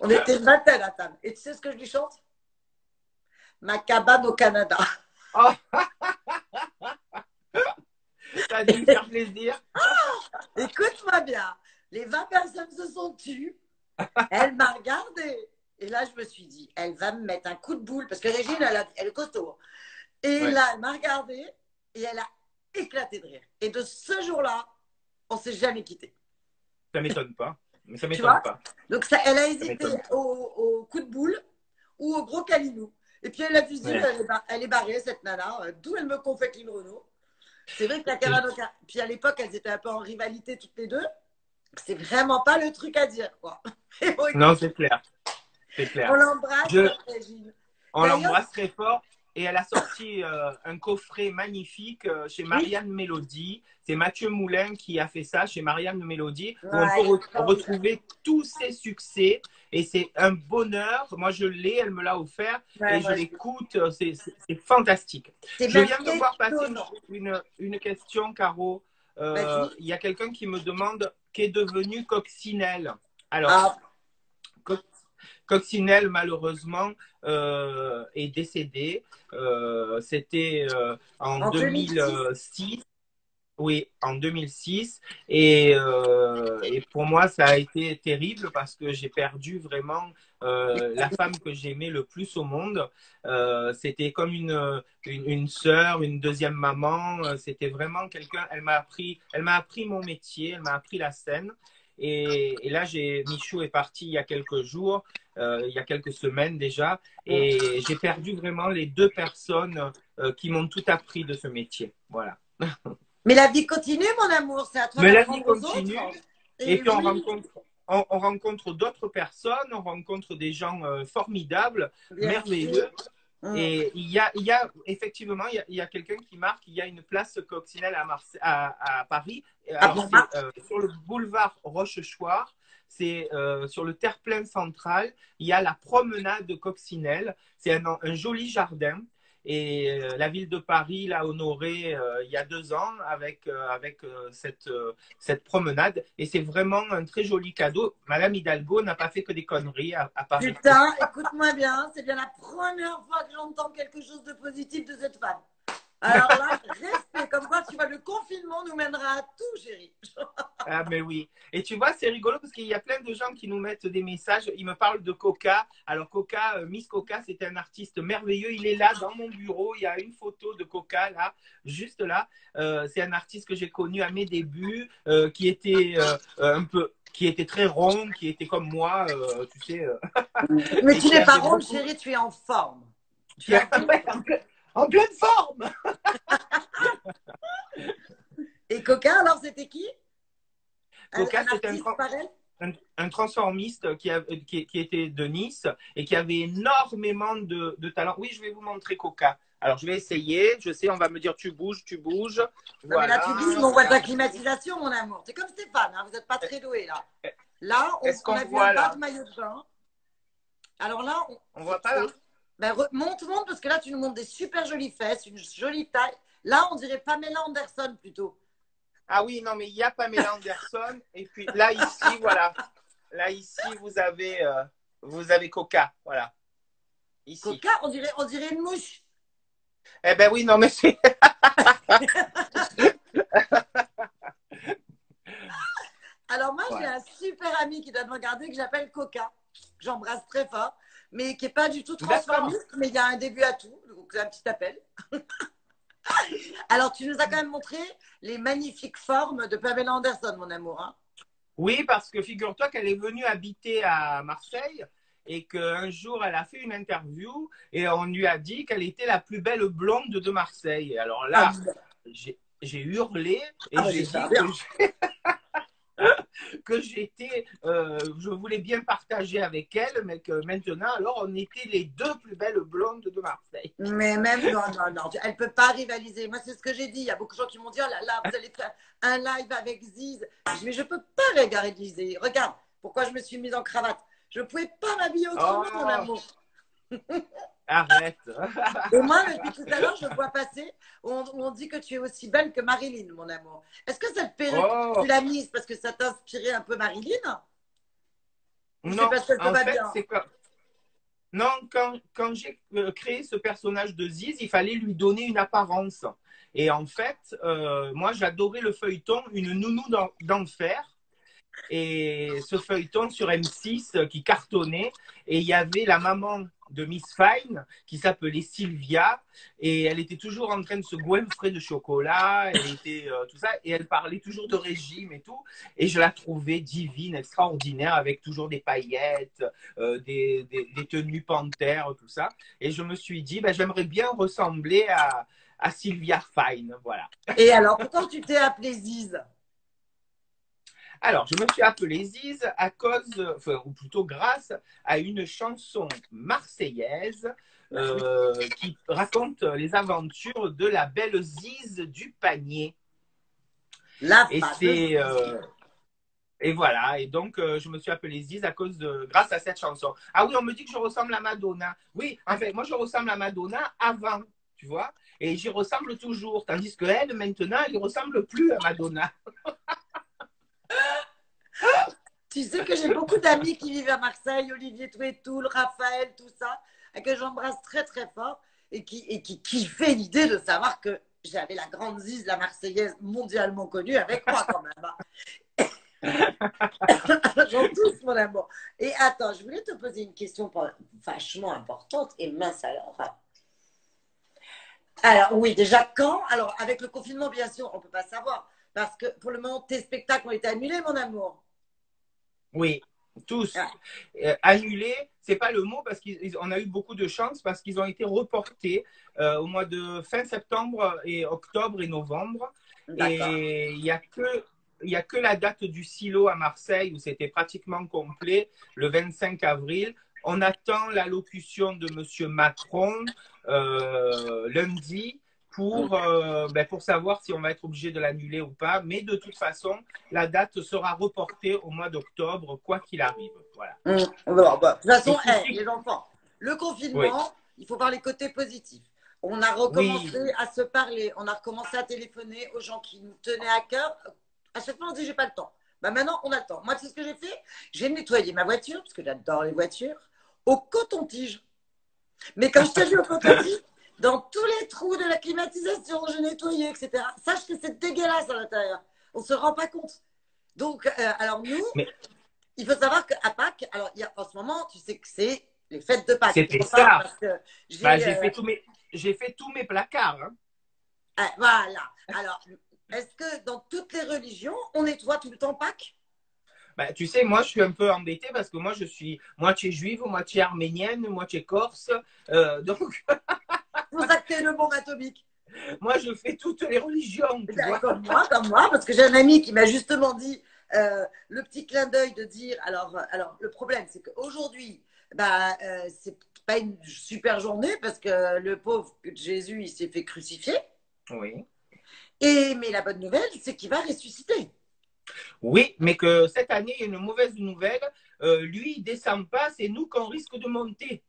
On était une vingtaine à table. Et tu sais ce que je lui chante? Ma cabane au Canada. Oh, ça a dû me faire plaisir. Écoute-moi bien. Les 20 personnes se sont tues. Elle m'a regardée. Et là, je me suis dit, elle va me mettre un coup de boule. Parce que Régine, elle est costaud. Et Ouais, là, elle m'a regardée et elle a éclaté de rire. Et de ce jour-là, on ne s'est jamais quitté. ça m'étonne pas, mais ça Tu m'étonne vois? pas, Donc, ça, elle a ça hésité m'étonne pas. au coup de boule ou au gros calinou. Et puis, elle a dû se dire, Ouais. elle est barrée, cette nana. D'où elle me confie Lynn Renault. C'est vrai que la Cavanoca. Puis à l'époque, elles étaient un peu en rivalité toutes les deux. C'est vraiment pas le truc à dire, quoi. Et bon, Non, écoute, c'est clair, c'est on clair. l'embrasse, Je, notre Régine. on D'ailleurs, l'embrasse très fort. et elle a sorti un coffret magnifique chez Oui. Marianne Mélodie. C'est Mathieu Moulin qui a fait ça chez Marianne Mélodie, où on peut Ouais, il est formidable. retrouver tous ses succès. Et c'est un bonheur. Moi, je l'ai, elle me l'a offert Ouais, et je moi, l'écoute. C'est fantastique. c'est Je même viens de voir passer étonnant. une question, Caro. Vas-y. Il y a quelqu'un qui me demande qu'est devenu Coccinelle. Alors, Ah, Co- Coccinelle, malheureusement, est décédé. C'était en en 2006. 2006. Oui, en 2006. Et pour moi, ça a été terrible parce que j'ai perdu vraiment la femme que j'aimais le plus au monde. C'était comme une sœur, une deuxième maman. C'était vraiment quelqu'un. Elle m'a appris mon métier, elle m'a appris la scène. Et là, Michou est parti il y a quelques jours, il y a quelques semaines déjà. Et j'ai perdu vraiment les deux personnes qui m'ont tout appris de ce métier. Voilà. Mais la vie continue, mon amour. C'est à toi Mais la vie d'apprendre aux autres. continue et Et puis oui, on rencontre d'autres personnes, on rencontre des gens formidables, bien sûr. merveilleux. Hum. Et il y a effectivement, il y a quelqu'un qui marque, il y a une place Coccinelle à Paris. Ah Alors bon, c'est sur le boulevard Rochechouart, c'est sur le terre-plein central, il y a la promenade Coccinelle. C'est un joli jardin. Et la ville de Paris l'a honoré il y a 2 ans avec cette promenade. Et c'est vraiment un très joli cadeau. Madame Hidalgo n'a pas fait que des conneries à Paris. putain, écoute-moi bien. C'est bien la première fois que j'entends quelque chose de positif de cette femme. Alors là, respect. Comme quoi, tu vois, le confinement nous mènera à tout, chérie. Ah, mais oui. Et tu vois, c'est rigolo parce qu'il y a plein de gens qui nous mettent des messages. Ils me parlent de Coca. Alors, Coca, Miss Coca, c'était un artiste merveilleux. Il est là dans mon bureau. Il y a une photo de Coca là, juste là. C'est un artiste que j'ai connu à mes débuts, qui était très rond, qui était comme moi, tu sais, Mais et tu qui n'es pas avait ronde, beaucoup. chérie, tu es en forme. Tu Qui as a- dit. en pleine forme. Et Coca, alors, c'était qui? Coca, Un c'était artiste pareil? un transformiste qui était de Nice et qui avait énormément de talent. Oui, je vais vous montrer Coca. Alors, je vais essayer. Je sais, on va me dire tu bouges, tu bouges. Non, mais là, Voilà, tu bouges, mais on voit ta regardez. climatisation, mon amour. C'est comme Stéphane, hein, vous n'êtes pas très doué, là. Là, Est-ce on qu'on a vu un voit bas là? de maillot de bain. Alors là, On voit pas là? ben, monte, parce que là, tu nous montres des super jolies fesses, une jolie taille. Là, on dirait Pamela Anderson plutôt. Ah oui, non, mais il y a Pamela Anderson. Et puis là, ici, voilà. Là, ici, vous avez Coca. Voilà. Ici. Coca, on dirait une mouche. Eh ben oui, non, mais c'est. Alors moi, j'ai Voilà. un super ami qui doit me regarder que j'appelle Coca, que j'embrasse très fort, mais qui n'est pas du tout D'accord. transformiste, mais il y a un début à tout, donc c'est un petit appel. Alors, tu nous as quand même montré les magnifiques formes de Pamela Anderson, mon amour. Hein. Oui, parce que figure-toi qu'elle est venue habiter à Marseille et qu'un jour, elle a fait une interview et on lui a dit qu'elle était la plus belle blonde de Marseille. Et alors Ah, là, j'ai hurlé et ah bah, j'ai j'espère dit bien. que je voulais bien partager avec elle, mais que maintenant, alors, on était les deux plus belles blondes de Marseille. Mais même, non, non, non, elle ne peut pas rivaliser. Moi, c'est ce que j'ai dit. Il y a beaucoup de gens qui m'ont dit, oh là là, vous allez faire un live avec Ziz. Mais je ne peux pas rivaliser. Regarde, pourquoi je me suis mise en cravate. Je ne pouvais pas m'habiller autrement, mon Oh, amour. arrête. Et moi, depuis tout à l'heure, je vois passer où on dit que tu es aussi belle que Marilyn, mon amour. Est-ce que cette perruque, tu Oh, l'as mise parce que ça t'inspirait un peu Marilyn? Ou c'est non, parce qu'elle te en va fait, bien? c'est comme. Non, quand j'ai créé ce personnage de Ziz, il fallait lui donner une apparence. Et en fait, moi, j'adorais le feuilleton Une nounou d'enfer. Et ce feuilleton sur M6 qui cartonnait. Et il y avait la maman de Miss Fine qui s'appelait Sylvia. Et elle était toujours en train de se goinfrer de chocolat. Elle était tout ça. Et elle parlait toujours de régime et tout. Et je la trouvais divine, extraordinaire, avec toujours des paillettes, des tenues panthères, tout ça. Et je me suis dit, ben, j'aimerais bien ressembler à Sylvia Fine. Voilà. Et alors, pourquoi tu t'es appelée Ziz? Alors, je me suis appelé Ziz à cause, enfin, ou plutôt grâce à une chanson marseillaise qui raconte les aventures de la belle Ziz du panier. La Et fameuse. et voilà. Et donc, je me suis appelée Ziz grâce à cette chanson. Ah oui, on me dit que je ressemble à Madonna. Oui, en fait, moi, je ressemble à Madonna avant, tu vois. Et j'y ressemble toujours. Tandis qu'elle, maintenant, elle ne ressemble plus à Madonna. Tu sais que j'ai beaucoup d'amis qui vivent à Marseille, Olivier Touetoul, Raphaël, tout ça, et que j'embrasse très très fort et qui kiffaient l'idée de savoir que j'avais la grande Ziz, la Marseillaise mondialement connue avec moi quand même. J'en tous mon amour. Et attends, je voulais te poser une question vachement importante et mince alors. Alors oui, déjà quand? Alors avec le confinement, bien sûr, on ne peut pas savoir parce que pour le moment, tes spectacles ont été annulés, mon amour. Oui, tous. Ah, Annulés, c'est pas le mot parce qu'on a eu beaucoup de chance parce qu'ils ont été reportés au mois de fin septembre et octobre et novembre. d'accord. Et il y a que la date du Silo à Marseille où c'était pratiquement complet, le 25 avril. On attend l'allocution de Monsieur Macron lundi pour savoir si on va être obligé de l'annuler ou pas. Mais de toute façon, la date sera reportée au mois d'octobre, quoi qu'il arrive. Voilà. Bon, bah, de toute Et façon, tu sais, les enfants, le oui, confinement, il faut voir les côtés positifs. On a oui, recommencé à se parler, on a recommencé à téléphoner aux gens qui nous tenaient à cœur. À chaque fois, on dit j'ai pas le temps. Bah maintenant, on a le temps. Moi, tu sais ce que j'ai fait? J'ai nettoyé ma voiture, parce que j'adore les voitures, au coton-tige. Mais quand je te dis au coton-tige, dans tous les trous de la climatisation, j'ai nettoyé, etc. Sache que c'est dégueulasse à l'intérieur. On ne se rend pas compte. Donc, alors nous, mais il faut savoir qu'à Pâques, alors en ce moment, tu sais que c'est les fêtes de Pâques. c'était J'en parle ça. parce que Bah, j'ai. j'ai fait tous mes placards. Hein. Voilà. Alors, est-ce que dans toutes les religions, on nettoie tout le temps Pâques? Bah, tu sais, moi, je suis un peu embêtée parce que moi, je suis moitié juive, moitié arménienne, moitié corse. Donc, C'est pour ça que tu es le bombe atomique. moi, je fais toutes les religions, tu vois. Comme moi, parce que j'ai un ami qui m'a justement dit le petit clin d'œil de dire alors le problème, c'est qu'aujourd'hui, bah, c'est pas une super journée parce que le pauvre Jésus, il s'est fait crucifier. Oui. Mais la bonne nouvelle, c'est qu'il va ressusciter. Oui, mais que cette année, il y a une mauvaise nouvelle. Lui, il descend pas, c'est nous qu'on risque de monter.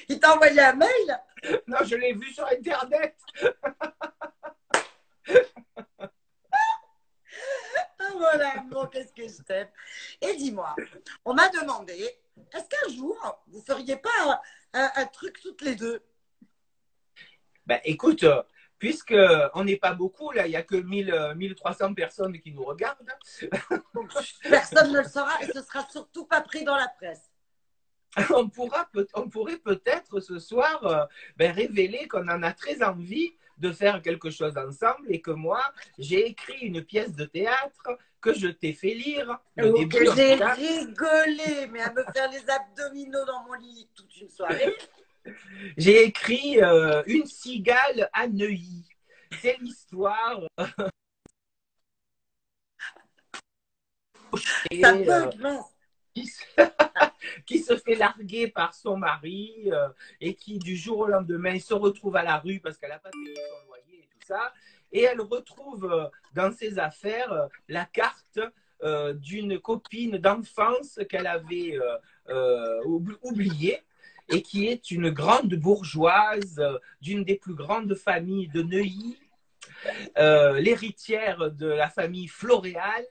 Il t'a envoyé un mail. Non, je l'ai vu sur Internet. Ah voilà, bon, qu'est-ce que je t'aime. Et dis-moi, on m'a demandé, est-ce qu'un jour, vous feriez pas un truc toutes les deux? Ben, écoute, puisque on n'est pas beaucoup, là, il n'y a que 1300 personnes qui nous regardent. Donc, personne ne le saura et ce sera surtout pas pris dans la presse. On pourrait peut-être ce soir révéler qu'on en a très envie de faire quelque chose ensemble et que moi, j'ai écrit une pièce de théâtre que je t'ai fait lire, le Ok, début en j'ai tout cas. rigolé, mais à me faire les abdominaux dans mon lit toute une soirée. J'ai écrit Une cigale à Neuilly. C'est l'histoire Ça et, bug, mince. qui, se, qui se fait larguer par son mari et qui, du jour au lendemain, se retrouve à la rue parce qu'elle n'a pas payé son loyer et tout ça. Et elle retrouve dans ses affaires la carte d'une copine d'enfance qu'elle avait oubliée et qui est une grande bourgeoise d'une des plus grandes familles de Neuilly, l'héritière de la famille Floréal,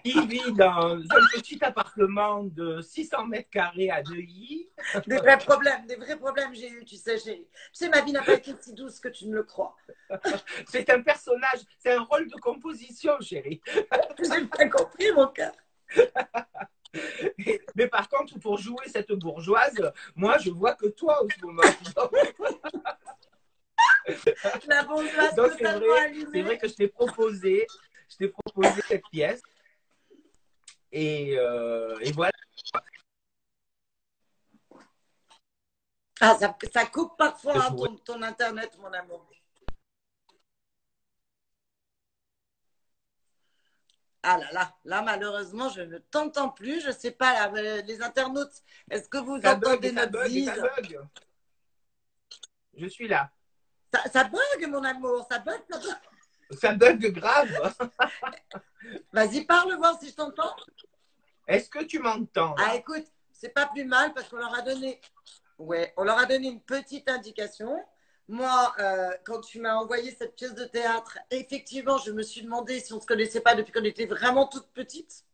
qui vit dans un petit appartement de 600 mètres carrés à Neuilly. Des vrais problèmes j'ai eu, tu sais, chérie. Tu sais, ma vie n'a pas été si douce que tu ne le crois. C'est un personnage, c'est un rôle de composition, chérie. J'ai pas compris, mon cœur. Mais par contre, pour jouer cette bourgeoise, moi, je vois que toi en ce moment. La bourgeoise Donc totalement c'est allumée. vrai que je t'ai proposé cette pièce. Et voilà. Ah, ça coupe parfois hein, Jouer. ton internet, mon amour. Ah là là, là malheureusement, je ne t'entends plus. Je sais pas, là, les internautes, est-ce que vous Ça bug, entendez ça notre bug, ça zise? bug. Je suis là. Ça bug, mon amour, ça bug, ça bug. Ça bug grave. Vas-y, parle, voir si je t'entends. Est-ce que tu m'entends Ah, là? écoute, c'est pas plus mal parce qu'on leur a donné, ouais, on leur a donné une petite indication. Moi, quand tu m'as envoyé cette pièce de théâtre, effectivement, je me suis demandé si on ne se connaissait pas depuis qu'on était vraiment toute petite.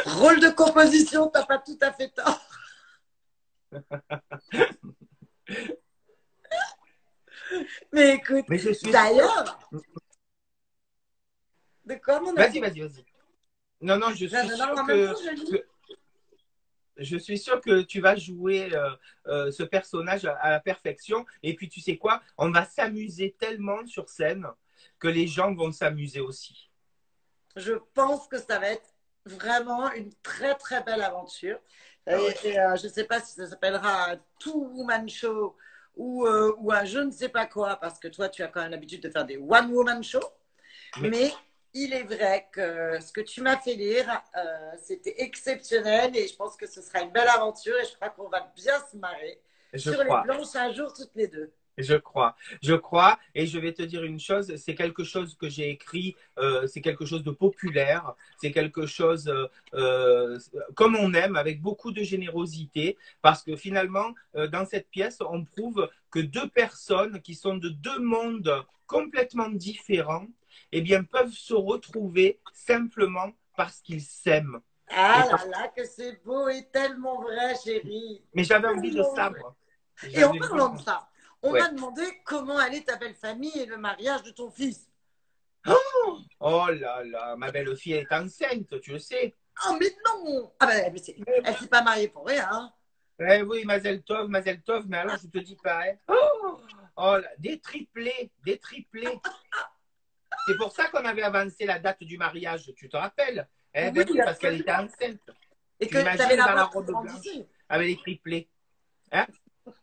Rôle de composition, t'as pas tout à fait tort. Mais écoute, Mais je suis sûr. d'ailleurs, de quoi mon Vas-y, amour? vas-y, vas-y. Non, non, je Non, suis non, non, sûr en même temps, que, je lis. que- je suis sûr que tu vas jouer ce personnage à la perfection. Et puis, tu sais quoi? On va s'amuser tellement sur scène que les gens vont s'amuser aussi. Je pense que ça va être vraiment une très, très belle aventure. Ah ouais. Je ne sais pas si ça s'appellera un two-woman show ou un je ne sais pas quoi, parce que toi, tu as quand même l'habitude de faire des one-woman show. Mais Mais il est vrai que ce que tu m'as fait lire, c'était exceptionnel et je pense que ce sera une belle aventure et je crois qu'on va bien se marrer je sur les crois. planches un jour toutes les deux. Je crois, et je vais te dire une chose, c'est quelque chose que j'ai écrit, c'est quelque chose de populaire, c'est quelque chose comme on aime, avec beaucoup de générosité, parce que finalement, dans cette pièce, on prouve que deux personnes qui sont de deux mondes complètement différents, eh bien, peuvent se retrouver simplement parce qu'ils s'aiment. Et Ah par- là là, que c'est beau et tellement vrai, chérie. Mais j'avais envie de Tellement ça, vrai. moi. Et en J'avais parlant de vraiment. ça, on Ouais. m'a demandé comment allait ta belle famille et le mariage de ton fils. Oh là là, ma belle-fille est enceinte, tu le sais. Oh, mais non! Ah ben, elle s'est pas mariée pour rien, hein. Oui, Mazel Tov, mais alors je te dis pas, hein. Oh là, des triplés, des triplés. C'est pour ça qu'on avait avancé la date du mariage, tu te rappelles? Eh Oui, ben oui, parce qu'elle était absolument. enceinte. Et Tu que tu avais imagines la dans la voix qui robe blanche grandissait. avec les triplés, hein?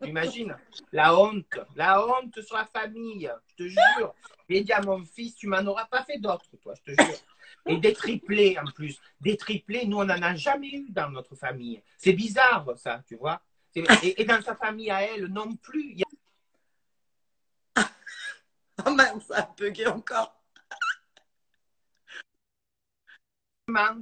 Tu imagines? La honte sur la famille, je te jure. J'ai dit à mon fils, tu m'en auras pas fait d'autres, toi, je te jure. Et des triplés en plus. Des triplés, nous, on n'en a jamais eu dans notre famille. C'est bizarre, ça, tu vois. Et dans sa famille à elle, non plus. Oh mince, ça a bugué encore.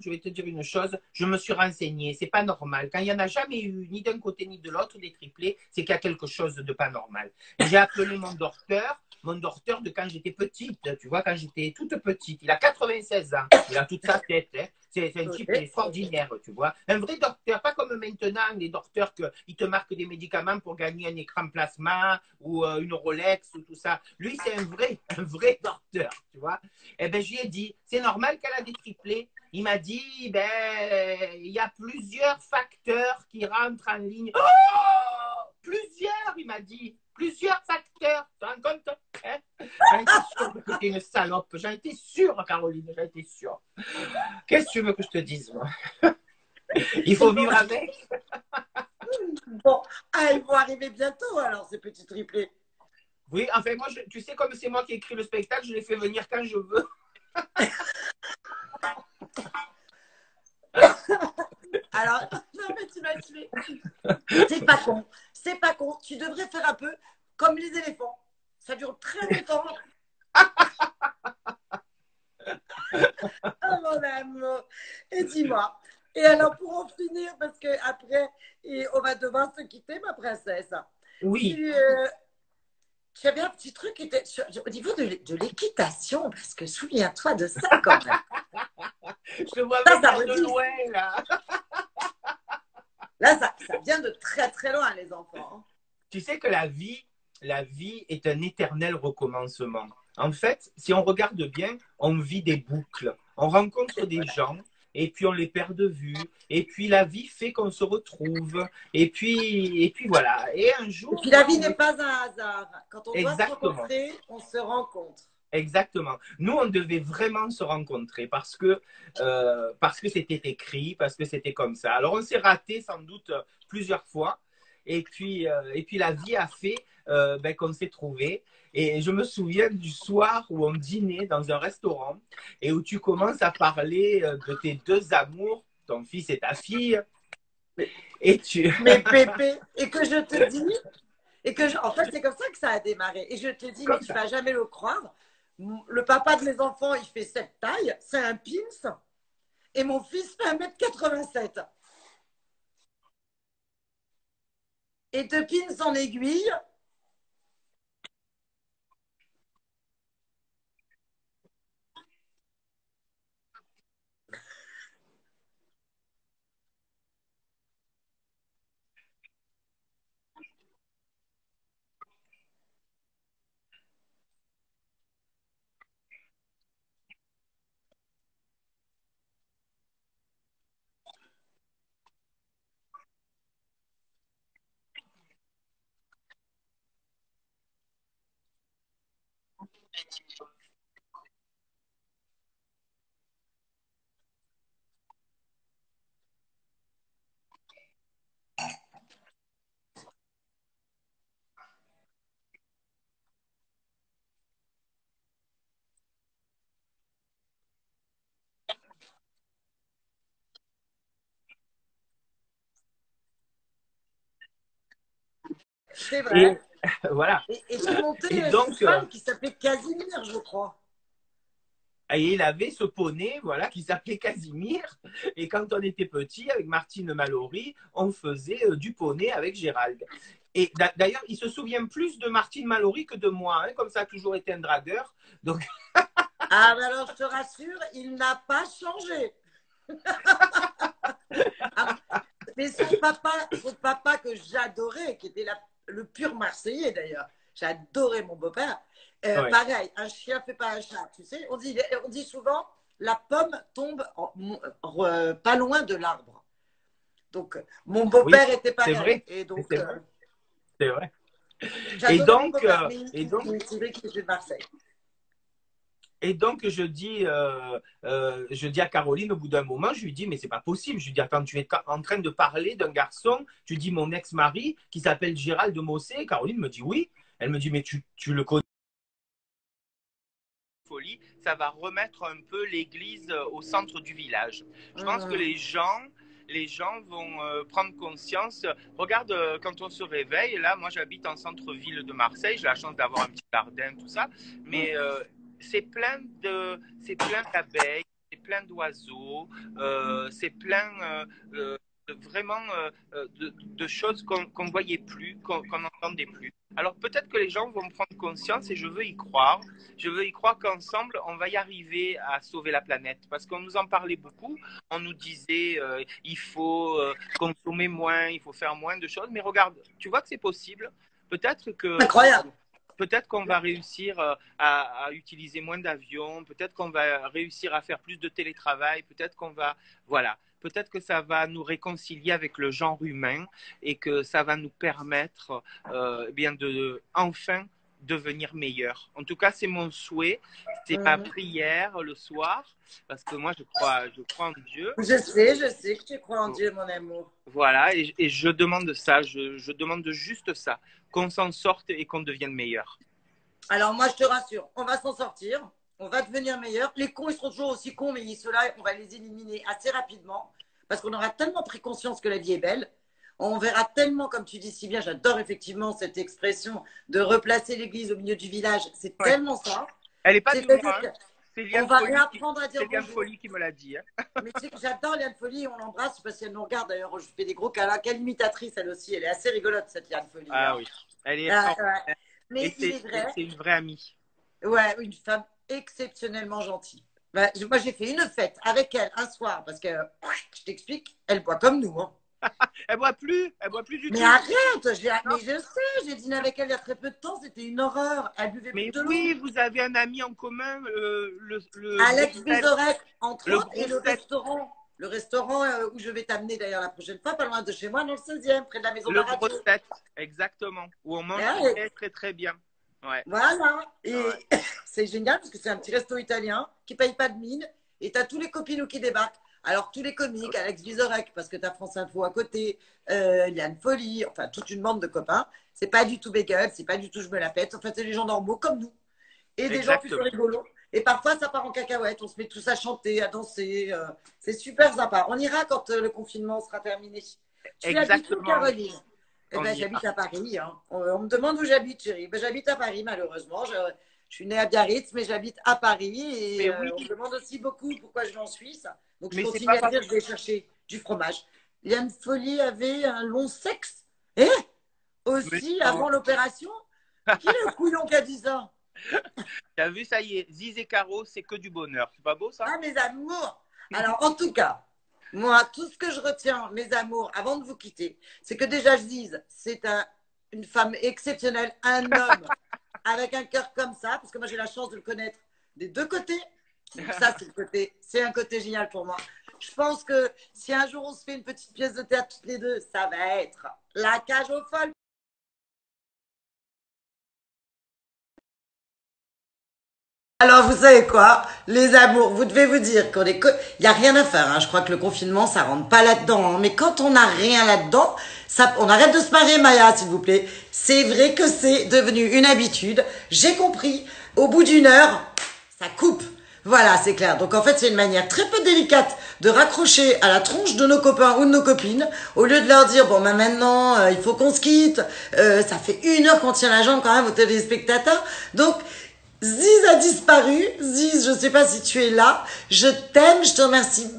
Je vais te dire une chose, je me suis renseignée, c'est pas normal. Quand il n'y en a jamais eu, ni d'un côté ni de l'autre, des triplés, c'est qu'il y a quelque chose de pas normal. J'ai appelé mon docteur de quand j'étais petite, tu vois, quand j'étais toute petite. Il a 96 ans, il a toute sa tête, hein. C'est un type Ok. extraordinaire, tu vois. Un vrai docteur, pas comme maintenant, les docteurs qui te marquent des médicaments pour gagner un écran plasma ou une Rolex ou tout ça. Lui, c'est un vrai docteur, tu vois. Eh bien, je lui ai dit, c'est normal qu'elle a des triplés. Il m'a dit, ben, il y a plusieurs facteurs qui rentrent en ligne. Oh, plusieurs, il m'a dit. Plusieurs facteurs. Tu te rends compte, hein? J'en étais sûre que tu es une salope. J'en étais sûre, Caroline. J'en étais sûre. Qu'est-ce que tu veux que je te dise, moi? Il faut vivre avec. Bon, ah, ils vont arriver bientôt alors, ces petits triplés. Oui, enfin, moi, tu sais, comme c'est moi qui ai écrit le spectacle, je les fais venir quand je veux. Alors, non mais tu m'as tué. C'est pas con. C'est pas con. Tu devrais faire un peu comme les éléphants. Ça dure très longtemps. Ah mon amour. Et dis-moi. Et alors pour en finir, parce que après, on va devoir se quitter, ma princesse. Oui. Tu, tu avais un petit truc qui était au niveau de l'équitation, parce que souviens-toi de ça quand même. Je te vois Ça venir me de dit. loin, là. Là, ça vient de très très loin, les enfants. Tu sais que la vie est un éternel recommencement. En fait, si on regarde bien, on vit des boucles. On rencontre des gens et puis on les perd de vue. Et puis la vie fait qu'on se retrouve. Et puis voilà. Et un Et jour, puis la moi, vie n'est pas un hasard. Quand on doit se exactement. rencontrer, on se rencontre. Exactement. Nous, on devait vraiment se rencontrer parce que c'était écrit, parce que c'était comme ça. Alors, on s'est raté sans doute plusieurs fois. Et puis la vie a fait qu'on s'est trouvés. Et je me souviens du soir où on dînait dans un restaurant et où tu commences à parler de tes deux amours, ton fils et ta fille. Et tu. Mais Pépé, et que je te dis, en fait, c'est comme ça que ça a démarré. Et je te dis, mais Comme tu ça. vas jamais le croire. Le papa de mes enfants, il fait cette taille, c'est un pins. Et mon fils fait 1,87 m. Et de pins en aiguille, c'est Et vrai. voilà. Et j'ai monté Et une donc, femme qui s'appelait Casimir, je crois. et il avait ce poney, voilà, qui s'appelait Casimir. Et quand on était petit, avec Martine Mallory, on faisait du poney avec Gérald. Et d'ailleurs, il se souvient plus de Martine Mallory que de moi, hein, comme ça a toujours été un dragueur. Donc, Ah, ben alors je te rassure, il n'a pas changé. Ah, mais son papa que j'adorais, qui était le pur Marseillais d'ailleurs, j'adorais mon beau-père. ouais. Pareil, un chien fait pas un chat, tu sais. On dit souvent, la pomme tombe pas loin de l'arbre. Donc, mon Oui, beau-père était c'est pareil. vrai. Et donc, C'est vrai. C'est vrai. Et j'adorais mon donc, beau-père, mais et donc, c'est vrai qu'il était de Marseille. Et donc, je dis à Caroline, au bout d'un moment, je lui dis, mais c'est pas possible. Je lui dis, attends, tu es en train de parler d'un garçon, tu dis mon ex-mari, qui s'appelle Gérald de Mossé. Caroline me dit oui. Elle me dit, mais tu le connais. Folie, ça va remettre un peu l'église au centre du village. Je pense que Hum, les gens vont prendre conscience. Regarde, quand on se réveille, là, moi j'habite en centre-ville de Marseille, j'ai la chance d'avoir un petit jardin, tout ça, mais c'est plein d'abeilles, c'est plein d'oiseaux, c'est plein vraiment de choses qu'on ne voyait plus, qu'on n'entendait plus. Alors peut-être que les gens vont prendre conscience et je veux y croire. Je veux y croire qu'ensemble, on va y arriver à sauver la planète. Parce qu'on nous en parlait beaucoup. On nous disait il faut consommer moins, il faut faire moins de choses. Mais regarde, tu vois que c'est possible. Peut-être que incroyable. peut-être qu'on va réussir à utiliser moins d'avions, peut-être qu'on va réussir à faire plus de télétravail, peut-être qu'on va, voilà, peut-être que ça va nous réconcilier avec le genre humain et que ça va nous permettre bien de enfin devenir meilleur. En tout cas, c'est mon souhait, c'est ma Hum. prière le soir, parce que moi, je crois en Dieu. Je sais que tu crois en Dieu, mon amour. Voilà, et je demande ça, je demande juste ça, qu'on s'en sorte et qu'on devienne meilleur. Alors moi, je te rassure, on va s'en sortir, on va devenir meilleur. Les cons, ils seront toujours aussi cons, mais ceux-là, on va les éliminer assez rapidement parce qu'on aura tellement pris conscience que la vie est belle. On verra tellement, comme tu dis si bien, j'adore effectivement cette expression de replacer l'église au milieu du village. C'est Ouais. tellement ça. Elle n'est pas de C'est-à-dire moi, hein. qu'on va réapprendre à C'est dire Liane bonjour. Folly qui me l'a dit, hein. Mais tu sais que j'adore Liane Folly, on l'embrasse parce qu'elle nous regarde d'ailleurs. Je fais des gros câlins. Quelle imitatrice elle aussi, elle est assez rigolote cette Liane Folly. Ah Hein. oui, elle est Ouais. extraordinaire. Et Mais il est vrai, c'est une vraie amie. ouais, une femme exceptionnellement gentille. Bah, moi, j'ai fait une fête avec elle un soir parce que, je t'explique, elle boit comme nous. Hein. Elle boit plus du Mais tout. arrête, Non. mais je sais, j'ai dîné avec elle il y a très peu de temps, c'était une horreur. Elle buvait plus Mais de l'eau. oui, vous avez un ami en commun, le gros Alex sel. Vizorek, entre Le autres, et gros le sel. restaurant. Le restaurant où je vais t'amener d'ailleurs la prochaine fois, pas loin de chez moi, dans le 16e, près de la maison de Le la gros radio. sel, exactement. Où on mange Ouais, très, très, très bien. Ouais. voilà. Et Ouais. c'est génial parce que c'est un petit resto italien qui paye pas de mine et tu as tous les copines qui débarquent. Alors, tous les comiques, Alex Vizorek, parce que tu as France Info à côté, Liane Folly, enfin, toute une bande de copains. C'est pas du tout bagel, c'est pas du tout je me la pète. En fait, c'est des gens normaux comme nous. Et des gens plutôt Exactement. rigolos. Et parfois, ça part en cacahuète. On se met tous à chanter, à danser. C'est super sympa. On ira quand le confinement sera terminé. Tu habites où, Exactement. Caroline? Eh On ben, ira. j'habite à Paris. Hein. On me demande où j'habite, chérie. Ben, j'habite à Paris, malheureusement. Je suis née à Biarritz, mais j'habite à Paris. Et Mais oui, on me demande aussi beaucoup pourquoi je vais en Suisse. Donc, je mais c'est continue pas à dire que je vais chercher du fromage. Liane Folly avait un long sexe. Eh? mais Aussi, non. avant l'opération? Qui est le couillon qui a dit ça? T'as vu, ça y est, Ziz et Caro, c'est que du bonheur. C'est pas beau ça? Ah, mes amours! Alors, en tout cas, moi, tout ce que je retiens, mes amours, avant de vous quitter, c'est que déjà, je dise, c'est une femme exceptionnelle, un homme avec un cœur comme ça, parce que moi, j'ai la chance de le connaître des deux côtés. Donc ça, c'est un côté génial pour moi. Je pense que si un jour on se fait une petite pièce de théâtre toutes les deux, ça va être la cage aux folles. Alors, vous savez quoi, les amours, vous devez vous dire il y a rien à faire. Hein. Je crois que le confinement, ça rentre pas là-dedans. Hein. Mais quand on n'a rien là-dedans, on arrête de se marier, Maya, s'il vous plaît. C'est vrai que c'est devenu une habitude. J'ai compris. Au bout d'une heure, ça coupe. Voilà, c'est clair. Donc en fait, c'est une manière très peu délicate de raccrocher à la tronche de nos copains ou de nos copines, au lieu de leur dire bon ben maintenant il faut qu'on se quitte. Ça fait 1 heure qu'on tient la jambe quand même aux téléspectateurs. Donc Ziz a disparu. Ziz, je sais pas si tu es là. Je t'aime, je te remercie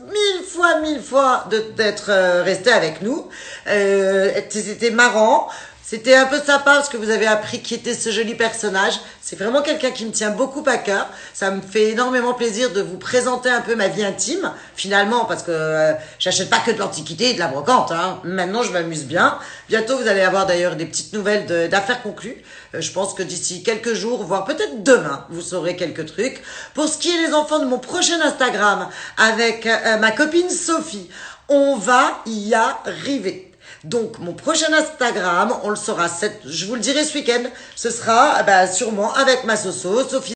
1000 fois d'être resté avec nous. C'était marrant. C'était un peu sympa parce que vous avez appris qui était ce joli personnage. C'est vraiment quelqu'un qui me tient beaucoup à cœur. Ça me fait énormément plaisir de vous présenter un peu ma vie intime, finalement, parce que j'achète pas que de l'antiquité et de la brocante. Hein. Maintenant, je m'amuse bien. Bientôt, vous allez avoir d'ailleurs des petites nouvelles d'affaires conclues. Je pense que d'ici quelques jours, voire peut-être demain, vous saurez quelques trucs. Pour ce qui est les enfants de mon prochain Instagram avec ma copine Sophie, on va y arriver. Donc, mon prochain Instagram, on le saura, je vous le dirai ce week-end, ce sera sûrement avec ma Soso, Sophie.